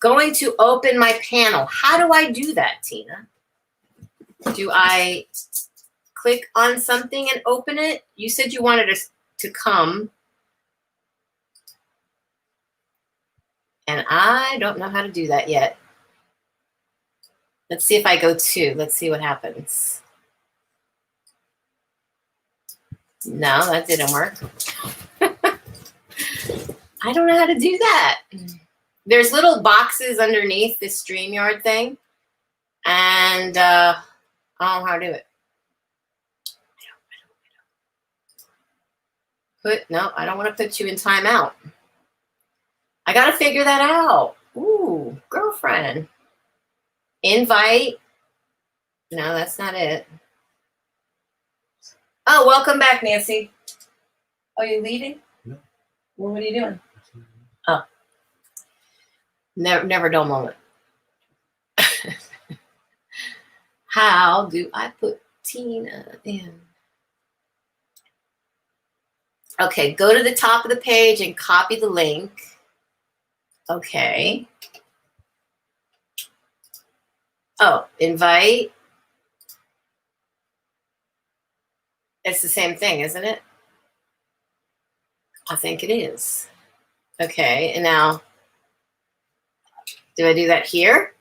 Going to open my panel. How do I do that, Tina? Do I click on something and open it? You said you wanted us to come. And I don't know how to do that yet. Let's see if I go to. Let's see what happens. No, that didn't work. I don't know how to do that. There's little boxes underneath this StreamYard thing. And I don't know how to do it. No, I don't want to put you in timeout. I got to figure that out. Ooh, girlfriend. Invite. No, that's not it. Oh, welcome back, Nancy. Oh, you leaving? No. Well, what are you doing? Oh. Never dull moment. How do I put Tina in? Okay, go to the top of the page and copy the link. Okay. Oh, invite. It's the same thing, isn't it? I think it is. Okay, and now, do I do that here?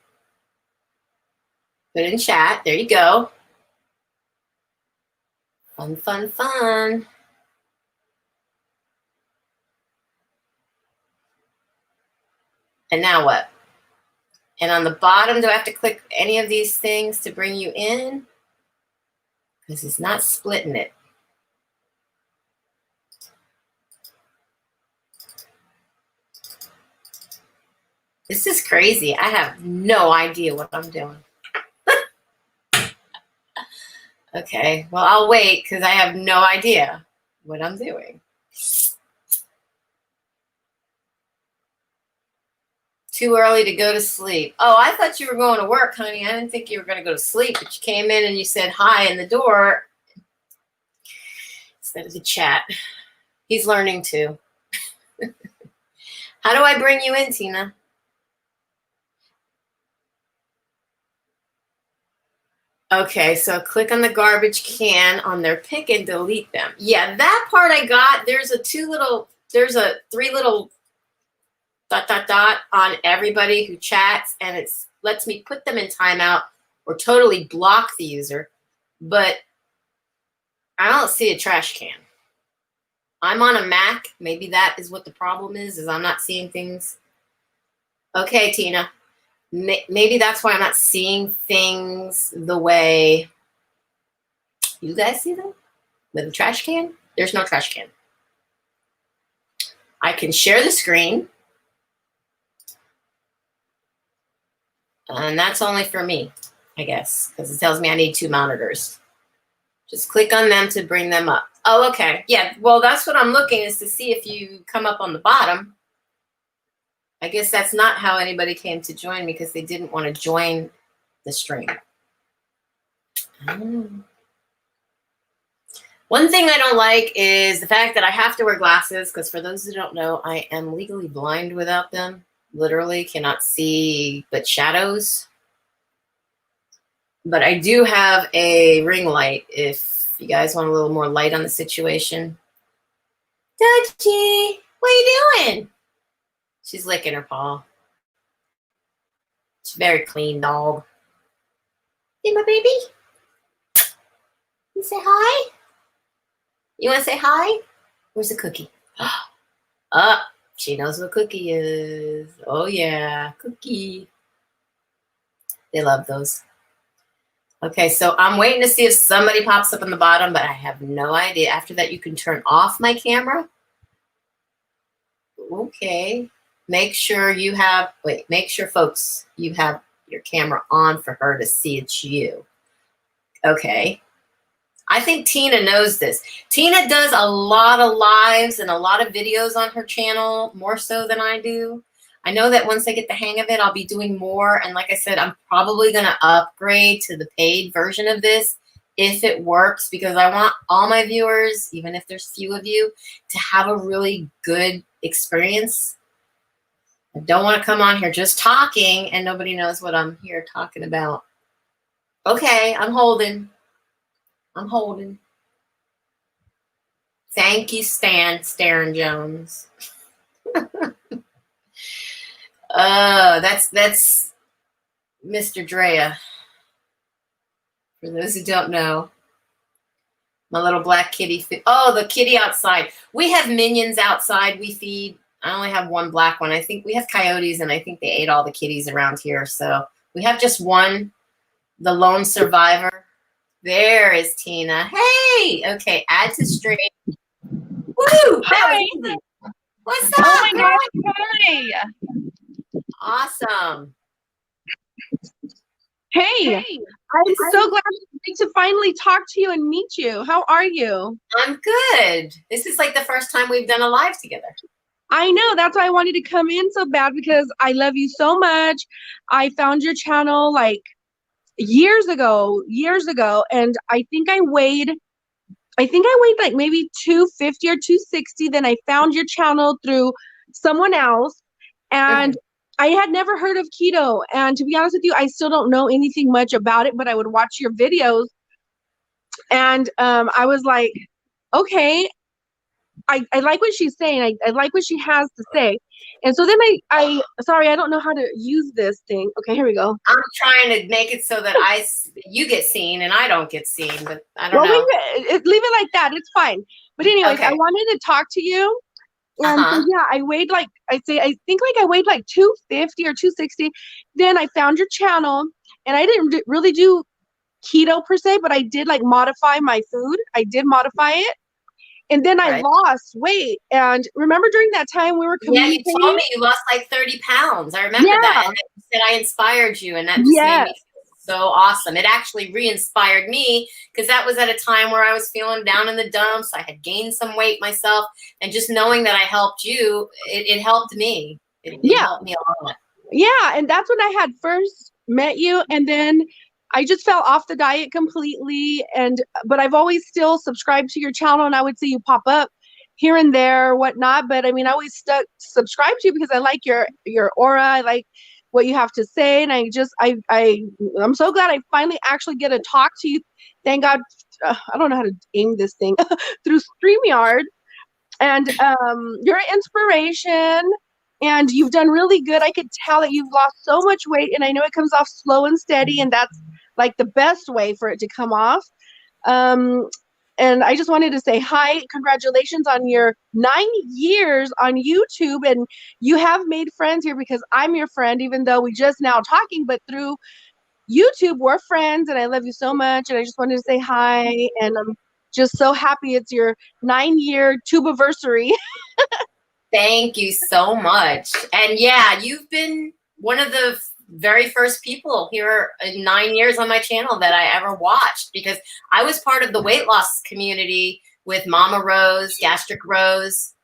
Put it in chat. There you go. Fun, fun, fun. And now what? And on the bottom, do I have to click any of these things to bring you in? Because it's not splitting it. This is crazy. I have no idea what I'm doing. Okay, well, I'll wait because I have no idea what I'm doing. Too early to go to sleep. Oh, I thought you were going to work, honey. I didn't think you were going to go to sleep, but you came in and you said hi in the door instead of the chat. He's learning too. How do I bring you in, Tina? Okay, so click on the garbage can on their pick and delete them. Yeah, that part I got. There's a three little dot on everybody who chats, and it lets me put them in timeout or totally block the user, but I don't see a trash can. I'm on a Mac. Maybe that is what the problem is I'm not seeing things. Okay, Tina. Maybe that's why I'm not seeing things the way you guys see them with a trash can. There's no trash can. I can share the screen. And that's only for me, I guess, because it tells me I need 2 monitors. Just click on them to bring them up. Oh, okay. Yeah, well, that's what I'm looking is to see if you come up on the bottom. I guess that's not how anybody came to join me because they didn't want to join the stream. One thing I don't like is the fact that I have to wear glasses because for those who don't know, I am legally blind without them. Literally cannot see but shadows. But I do have a ring light if you guys want a little more light on the situation. Dutchie, what are you doing? She's licking her paw. She's a very clean dog. Hey, my baby. You say hi? You want to say hi? Where's the cookie? She knows what cookie is. Oh, yeah, cookie. They love those. Okay, so I'm waiting to see if somebody pops up on the bottom, but I have no idea. After that, you can turn off my camera. Okay. Make sure you have, make sure, folks, you have your camera on for her to see it's you. Okay. I think Tina knows this. Tina does a lot of lives and a lot of videos on her channel, more so than I do. I know that once I get the hang of it, I'll be doing more. And like I said, I'm probably going to upgrade to the paid version of this if it works, because I want all my viewers, even if there's few of you, to have a really good experience. I don't want to come on here just talking and nobody knows what I'm here talking about. Okay, I'm holding. I'm holding. Thank you, Starin Jones. That's Mr. Drea. For those who don't know, my little black kitty. Oh, the kitty outside. We have minions outside we feed. I only have one black one. I think we have coyotes, and I think they ate all the kitties around here. So we have just one, the lone survivor. There is Tina. Hey, okay, add to stream. Woo! That was easy. What's up? Oh my God! Hi. Awesome. Hey, I'm so glad to finally talk to you and meet you. How are you? I'm good. This is like the first time we've done a live together. I know. That's why I wanted to come in so bad, because I love you so much. I found your channel like years ago, and I think I weighed like maybe 250 or 260. Then I found your channel through someone else, and I had never heard of keto. And to be honest with you, I still don't know anything much about it, but I would watch your videos, and I was like, okay, I like what she's saying. I like what she has to say. And so then sorry, I don't know how to use this thing. Okay, here we go. I'm trying to make it so that you get seen and I don't get seen, but I don't know. Leave it like that. It's fine. But anyways, okay. I wanted to talk to you. And so, yeah, I weighed like, I think like I weighed like 250 or 260. Then I found your channel, and I didn't really do keto per se, but I did like modify my food. I did modify it. And then I lost weight. And remember during that time we were communicating? Yeah, you told me you lost like 30 pounds. I remember that. And you said I inspired you, and that just made me feel so awesome. It actually re-inspired me, because that was at a time where I was feeling down in the dumps. I had gained some weight myself, and just knowing that I helped you, it helped me. It helped me a lot. Yeah, and that's when I had first met you, and then I just fell off the diet completely, but I've always still subscribed to your channel, and I would see you pop up here and there, whatnot. But I mean, I always subscribed to you because I like your aura. I like what you have to say, and I'm so glad I finally actually get to talk to you. Thank God. I don't know how to aim this thing through StreamYard, and you're an inspiration. And you've done really good. I could tell that you've lost so much weight, and I know it comes off slow and steady, and that's like the best way for it to come off. And I just wanted to say hi. Congratulations on your 9 years on YouTube. And you have made friends here, because I'm your friend, even though we just now talking, but through YouTube, we're friends, and I love you so much. And I just wanted to say hi. And I'm just so happy it's your 9-year tubiversary. Thank you so much. And yeah, you've been one of the very first people here in 9 years on my channel that I ever watched, because I was part of the weight loss community with Mama Rose, Gastric Rose,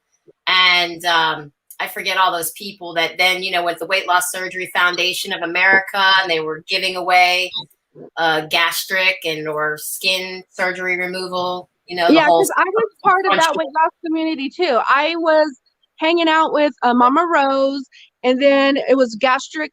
and I forget all those people that then, with the Weight Loss Surgery Foundation of America, and they were giving away gastric or skin surgery removal, Yeah, because I was part of that weight loss community too. I was hanging out with Mama Rose, and then it was Gastric,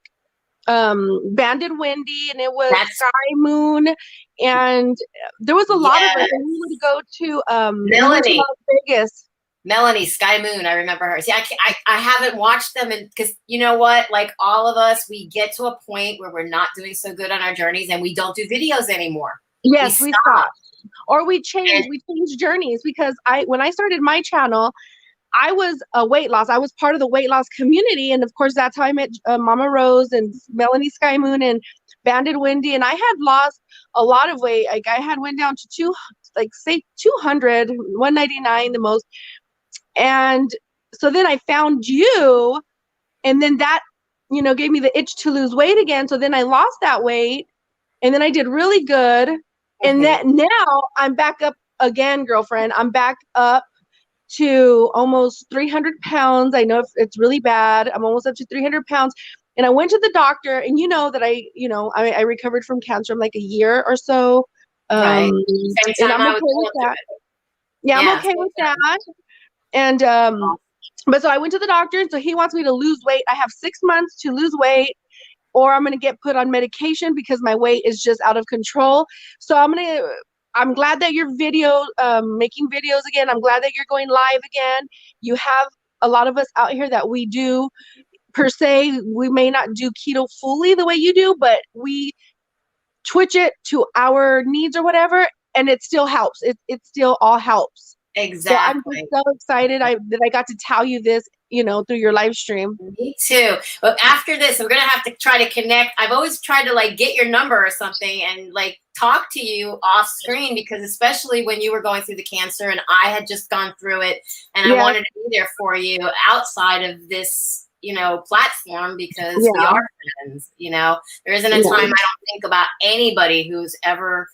Banded Wendy, and it was Sky Moon, and there was a lot of us. And we would go to Melanie, Las Vegas. Melanie, Sky Moon, I remember her. See, I haven't watched them, because you know what? Like all of us, we get to a point where we're not doing so good on our journeys, and we don't do videos anymore. Yes, we stopped. Or we changed journeys, because when I started my channel, I was a weight loss. I was part of the weight loss community. And of course, that's how I met Mama Rose and Melanie Sky Moon and Banded Wendy. And I had lost a lot of weight. Like I had went down to 200, 199 the most. And so then I found you, and then that, gave me the itch to lose weight again. So then I lost that weight, and then I did really good. And that now I'm back up again, girlfriend. I'm back up to almost 300 pounds. I know it's really bad. I'm almost up to 300 pounds. And I went to the doctor, and that I recovered from cancer in like a year or so. Right. And I'm okay with that. Yeah, I'm okay with that. And but so I went to the doctor, and so he wants me to lose weight. I have 6 months to lose weight, or I'm going to get put on medication because my weight is just out of control. So I'm glad that you're making videos again. I'm glad that you're going live again. You have a lot of us out here that we do, per se, we may not do keto fully the way you do, but we twitch it to our needs or whatever, and it still helps. It still all helps. So I'm just Exactly. so excited that I got to tell you this, through your live stream. Me too. But after this, we're gonna have to try to connect. I've always tried to like get your number or something and like talk to you off screen, because especially when you were going through the cancer and I had just gone through it, and I Yeah. wanted to be there for you outside of this, platform, because we Yeah. are friends. There isn't a Yeah. time I don't think about anybody who's ever,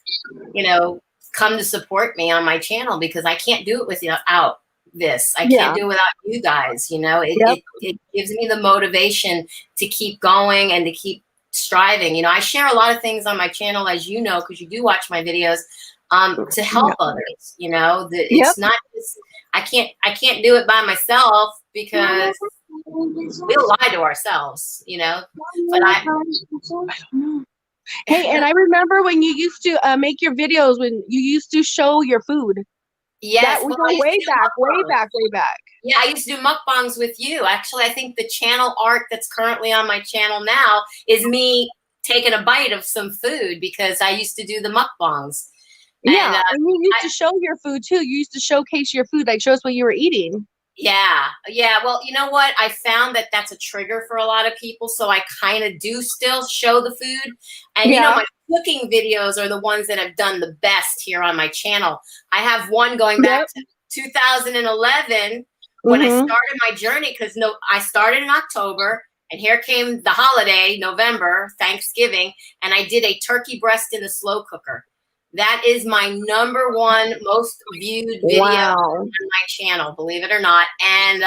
come to support me on my channel, because I can't do it without this. I Yeah. can't do it without you guys. It, Yep. it it gives me the motivation to keep going and to keep striving. I share a lot of things on my channel, as you know, because you do watch my videos, to help others. Yep. It's not just, I can't do it by myself, because we'll lie to ourselves. But Hey, and I remember when you used to make your videos, when you used to show your food. yes, That we well, go I used to way do back, way mukbangs. back, way back. Yeah, I used to do mukbangs with you. Actually, I think the channel art that's currently on my channel now is me taking a bite of some food, because I used to do the mukbangs. And Yeah, and you used to show your food too. You used to showcase your food, like show us what you were eating. yeah, yeah. Well, you know what? I found that that's a trigger for a lot of people. So I kind of do still show the food. And, Yeah. my cooking videos are the ones that have done the best here on my channel. I have one going back to 2011 when I started my journey, because I started in October, and here came the holiday, November, Thanksgiving, and I did a turkey breast in the slow cooker. That is my #1 most viewed video Wow. on my channel, believe it or not. And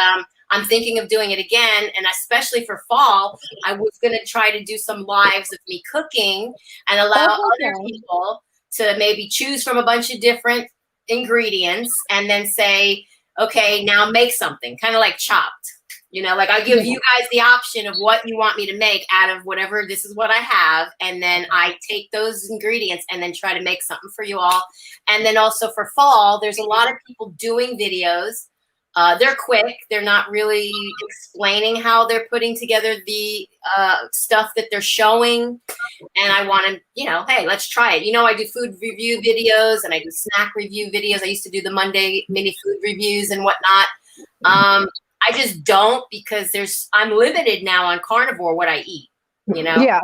I'm thinking of doing it again, and especially for fall, I was going to try to do some lives of me cooking and allow other people to maybe choose from a bunch of different ingredients and then say, okay, now make something, kind of like Chopped. Like I give you guys the option of what you want me to make out of whatever, this is what I have. And then I take those ingredients and then try to make something for you all. And then also for fall, there's a lot of people doing videos. They're quick. They're not really explaining how they're putting together the stuff that they're showing. And I want to, hey, let's try it. I do food review videos and I do snack review videos. I used to do the Monday mini food reviews and whatnot. I just don't, because I'm limited now on Carnivore what I eat, Yeah.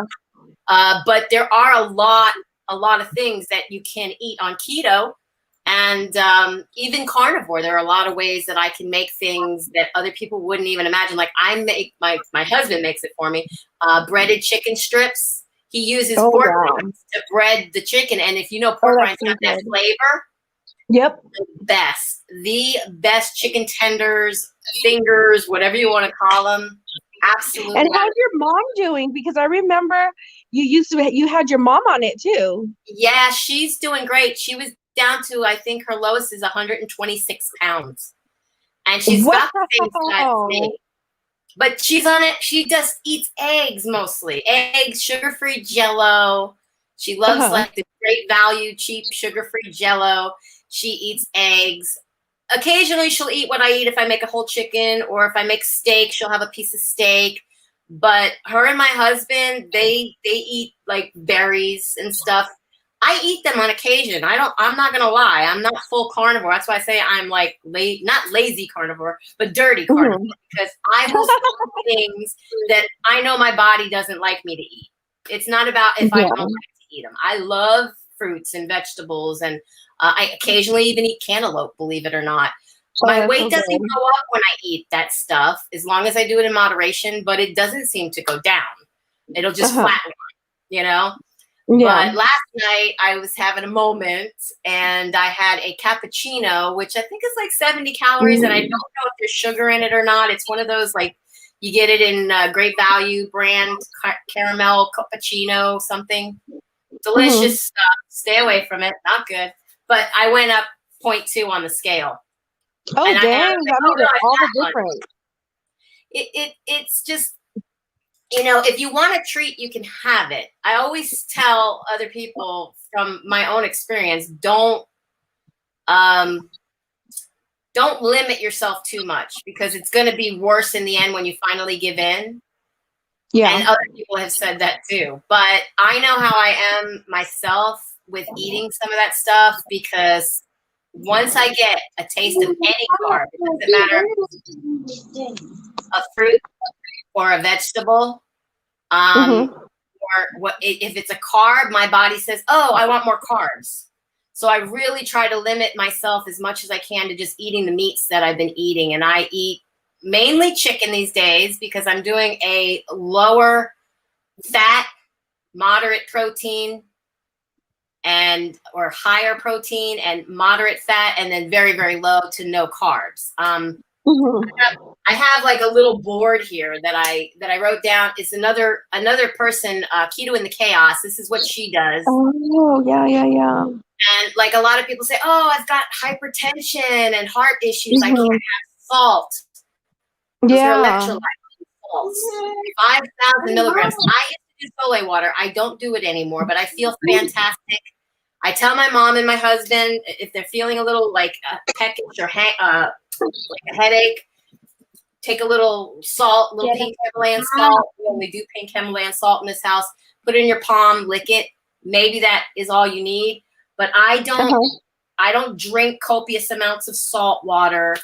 But there are a lot of things that you can eat on keto, and even Carnivore. There are a lot of ways that I can make things that other people wouldn't even imagine. Like I make my husband makes it for me. Breaded chicken strips. He uses pork rinds to bread the chicken, and if you know, pork rinds have that flavor. Yep. The best chicken tenders, fingers, whatever you want to call them. Absolutely. And how's your mom doing? Because I remember you had your mom on it too. Yeah, she's doing great. She was down to, I think her lowest is 126 pounds. And she's got the same size as me. But she's on it. She just eats eggs mostly. Eggs, sugar-free Jell-O. She loves like the Great Value, cheap, sugar-free Jell-O. She eats eggs. Occasionally she'll eat what I eat if I make a whole chicken, or if I make steak, she'll have a piece of steak. But her and my husband, they eat like berries and stuff. I eat them on occasion. I'm not gonna lie. I'm not full carnivore. That's why I say I'm like not lazy carnivore, but dirty carnivore, because I will eat things that I know my body doesn't like me to eat. It's not about if I don't like to eat them. I love fruits and vegetables, and I occasionally even eat cantaloupe, believe it or not. My weight doesn't go up when I eat that stuff, as long as I do it in moderation, but it doesn't seem to go down. It'll just flatline, But last night I was having a moment, and I had a cappuccino, which I think is like 70 calories, and I don't know if there's sugar in it or not. It's one of those, like, you get it in Great Value brand, caramel cappuccino, something. Delicious stuff. Stay away from it. Not good. But I went up 0.2 on the scale. Oh, and dang. That made it all the difference. It's just, if you want a treat, you can have it. I always tell other people from my own experience, don't limit yourself too much, because it's going to be worse in the end when you finally give in. Yeah. And other people have said that too. But I know how I am myself with eating some of that stuff, because once I get a taste of any carb, it doesn't matter a fruit or a vegetable, or what if it's a carb, my body says, oh, I want more carbs. So I really try to limit myself as much as I can to just eating the meats that I've been eating. And I eat mainly chicken these days because I'm doing a lower fat, moderate protein, and or higher protein and moderate fat, and then very, very low to no carbs. I have like a little board here that I wrote down. It's another person, Keto in the Chaos. This is what she does. Oh, yeah. And like a lot of people say, oh, I've got hypertension and heart issues. I can't have salt. Those are electrolyte salts. 5,000 milligrams. I used to do Soleil water. I don't do it anymore, but I feel fantastic. I tell my mom and my husband if they're feeling a little like peckish or like a headache, take a little salt, little pink Himalayan salt. We only do pink Himalayan salt in this house. Put it in your palm, lick it. Maybe that is all you need. But I don't drink copious amounts of salt water.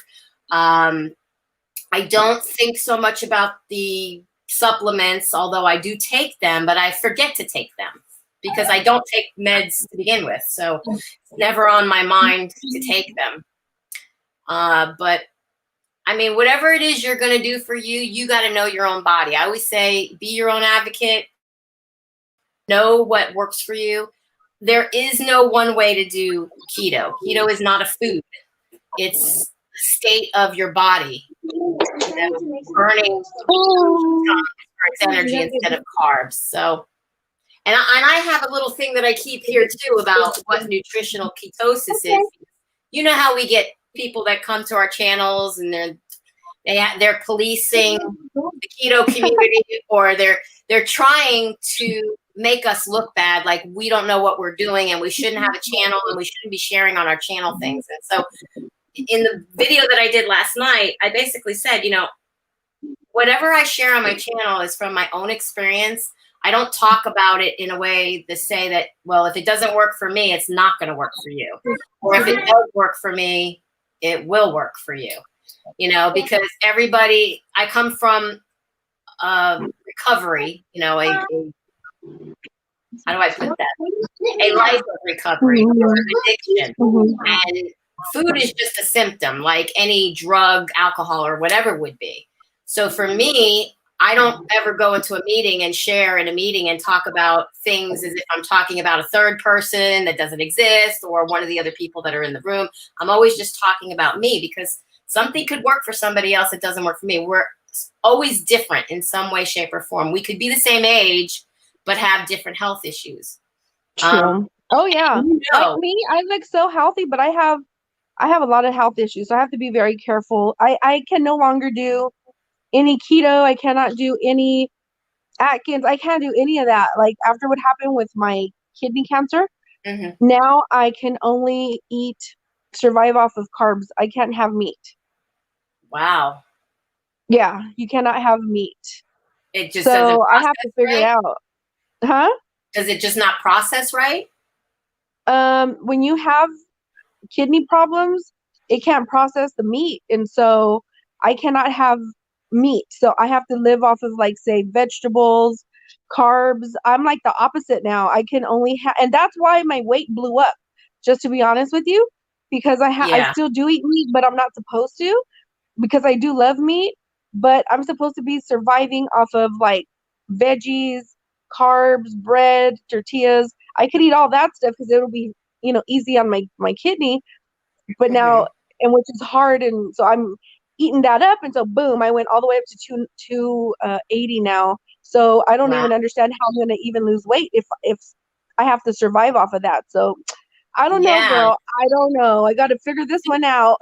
I don't think so much about the supplements, although I do take them, but I forget to take them because I don't take meds to begin with. So it's never on my mind to take them. But I mean, whatever it is you're going to do for you, you got to know your own body. I always say, be your own advocate. Know what works for you. There is no one way to do keto. Keto is not a food. It's a state of your body, burning its energy instead of carbs. So, and I have a little thing that I keep here too about what nutritional ketosis is. You know how we get people that come to our channels and they're policing the keto community, or they're trying to make us look bad, like we don't know what we're doing and we shouldn't have a channel and we shouldn't be sharing on our channel things. And so in the video that I did last night, I basically said, whatever I share on my channel is from my own experience. I don't talk about it in a way to say that, well, if it doesn't work for me, it's not going to work for you. Or if it does work for me, it will work for you. Because I come from recovery, how do I put that? A life of recovery or addiction. And food is just a symptom, like any drug, alcohol, or whatever would be. So for me, I don't ever go into a meeting and share in a meeting and talk about things as if I'm talking about a third person that doesn't exist or one of the other people that are in the room. I'm always just talking about me because something could work for somebody else. It doesn't work for me. We're always different in some way, shape, or form. We could be the same age, but have different health issues. True. Oh yeah. Like me, I look so healthy, but I have a lot of health issues. So I have to be very careful. I can no longer do any keto. I cannot do any Atkins. I can't do any of that. Like after what happened with my kidney cancer, now I can only survive off of carbs. I can't have meat. Wow. Yeah, you cannot have meat. It just doesn't process. I have to figure it out. Huh? Does it just not process right? When you have kidney problems, it can't process the meat, and so I cannot have meat. So I have to live off of, like, say, vegetables, carbs. I'm like the opposite now. I can only have, and that's why my weight blew up, just to be honest with you, because I still do eat meat, but I'm not supposed to, because I do love meat, but I'm supposed to be surviving off of like veggies, carbs, bread, tortillas. I could eat all that stuff because it'll be, easy on my kidney, but now, and which is hard, and so I'm eating that up, and so boom, I went all the way up to 280 now. So I don't even understand how I'm going to even lose weight if I have to survive off of that. So I don't know, girl. I don't know. I got to figure this one out.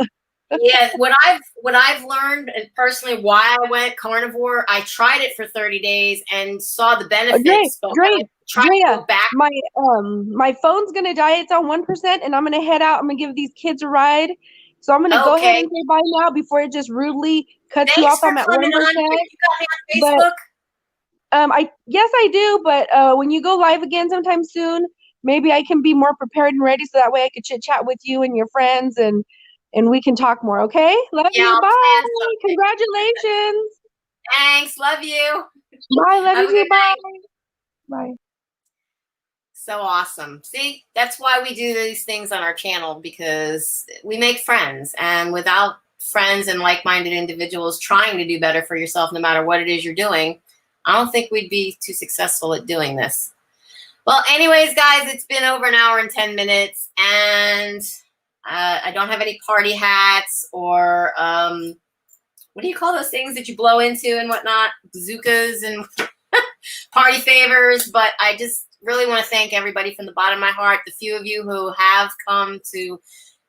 Yeah, what I've learned, and personally why I went carnivore, I tried it for 30 days and saw the benefits. Drea, to go back. My phone's gonna die. It's on 1%, and I'm gonna head out. I'm gonna give these kids a ride. So I'm gonna go ahead and say bye now before it just rudely cuts you off. I'm at 1%. You got me on Facebook? Yes, I do. But when you go live again sometime soon, maybe I can be more prepared and ready so that way I could chit chat with you and your friends and we can talk more. Okay. Love Yeah, you. I'll Bye. plan something. Congratulations. Thanks. Love you. Bye. Love Have you a too. good Bye. night. Bye. So awesome. See, that's why we do these things on our channel, because we make friends. And without friends and like-minded individuals trying to do better for yourself, no matter what it is you're doing, I don't think we'd be too successful at doing this. Well, anyways, guys, it's been over an hour and 10 minutes, and I don't have any party hats or what do you call those things that you blow into and whatnot? Bazookas and party favors. But I just really want to thank everybody from the bottom of my heart, the few of you who have come to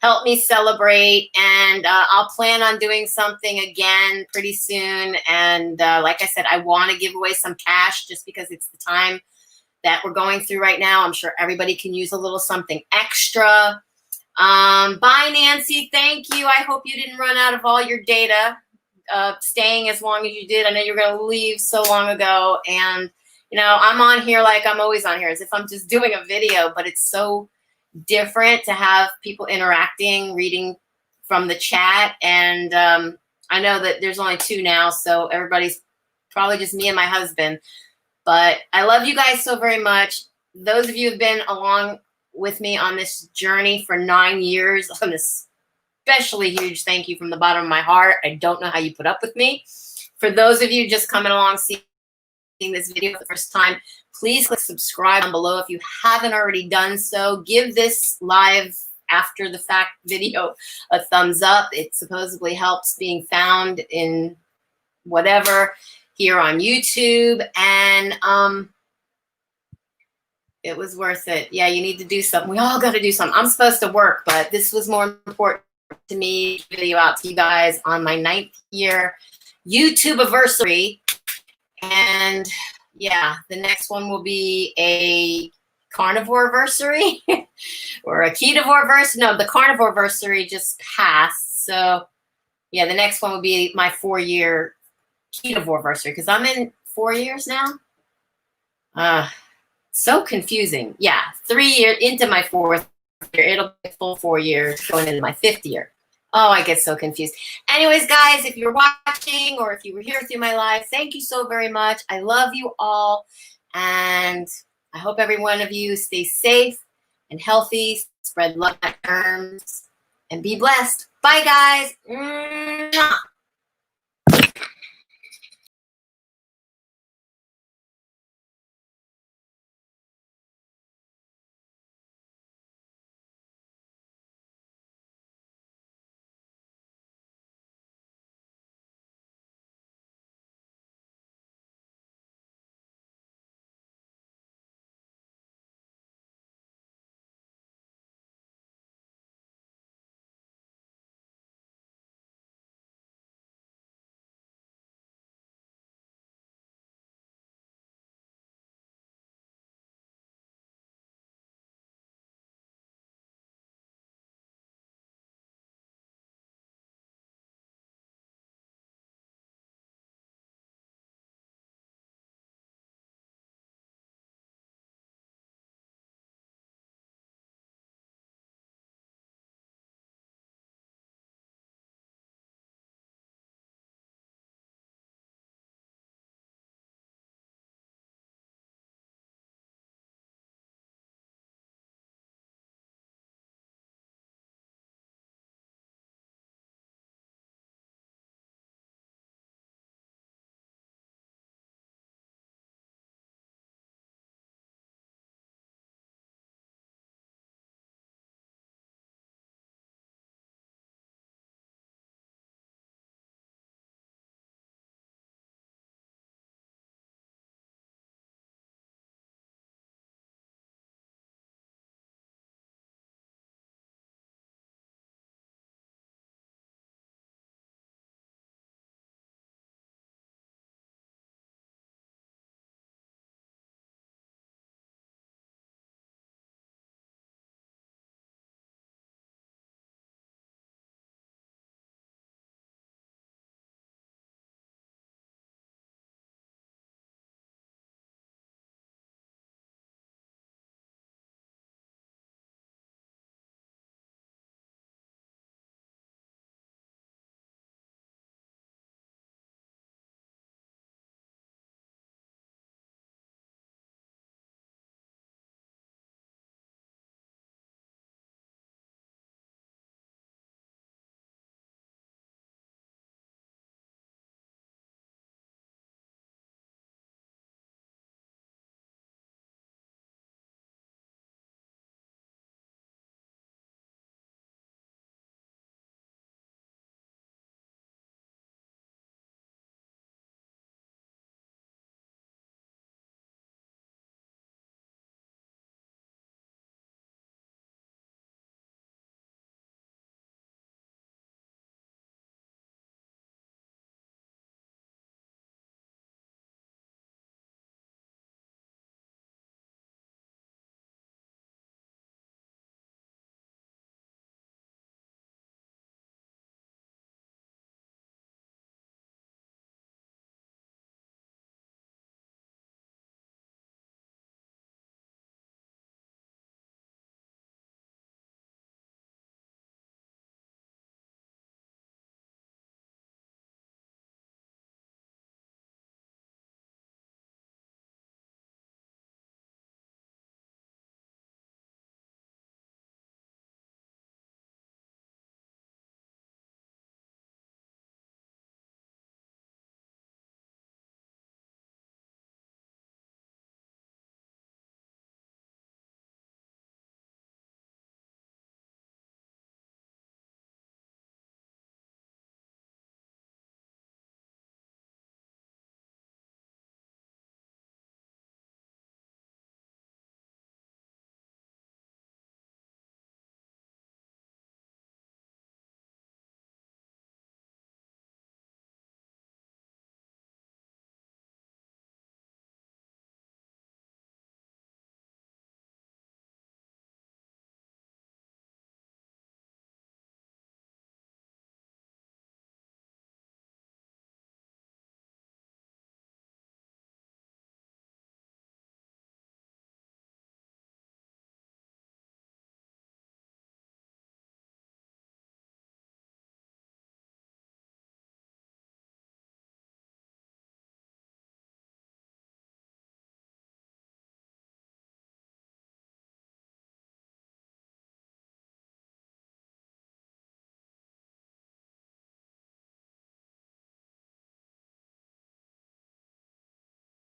help me celebrate. And I'll plan on doing something again pretty soon. And like I said, I want to give away some cash just because it's the time that we're going through right now. I'm sure everybody can use a little something extra. Bye, Nancy. Thank you. I hope you didn't run out of all your data staying as long as you did. I know you were going to leave so long ago. And, you know, I'm on here like I'm always on here, as if I'm just doing a video, but it's so different to have people interacting, reading from the chat. And I know that there's only 2 now, so everybody's probably just me and my husband. But I love you guys so very much. Those of you who have been along with me on this journey for 9 years, on this especially huge thank you from the bottom of my heart. I don't know how you put up with me. For those of you just coming along seeing this video for the first time, please click subscribe down below if you haven't already done so. Give this live after the fact video a thumbs up. It supposedly helps being found in whatever here on YouTube. And it was worth it. Yeah, you need to do something. We all got to do something. I'm supposed to work, but this was more important to me. Video out to you guys on my 9th year YouTube anniversary. And yeah, the next one will be a carnivore anniversary or a ketovore anniversary. No, the carnivore anniversary just passed. So yeah, the next one will be my 4-year ketovore anniversary, because I'm in 4 years now. So confusing. Yeah, 3 years into my 4th year. It'll be a full 4 years going into my 5th year. Oh, I get so confused. Anyways, guys, if you're watching or if you were here through my live, thank you so very much. I love you all. And I hope every one of you stays safe and healthy, spread love, germs, and be blessed. Bye, guys. Mwah.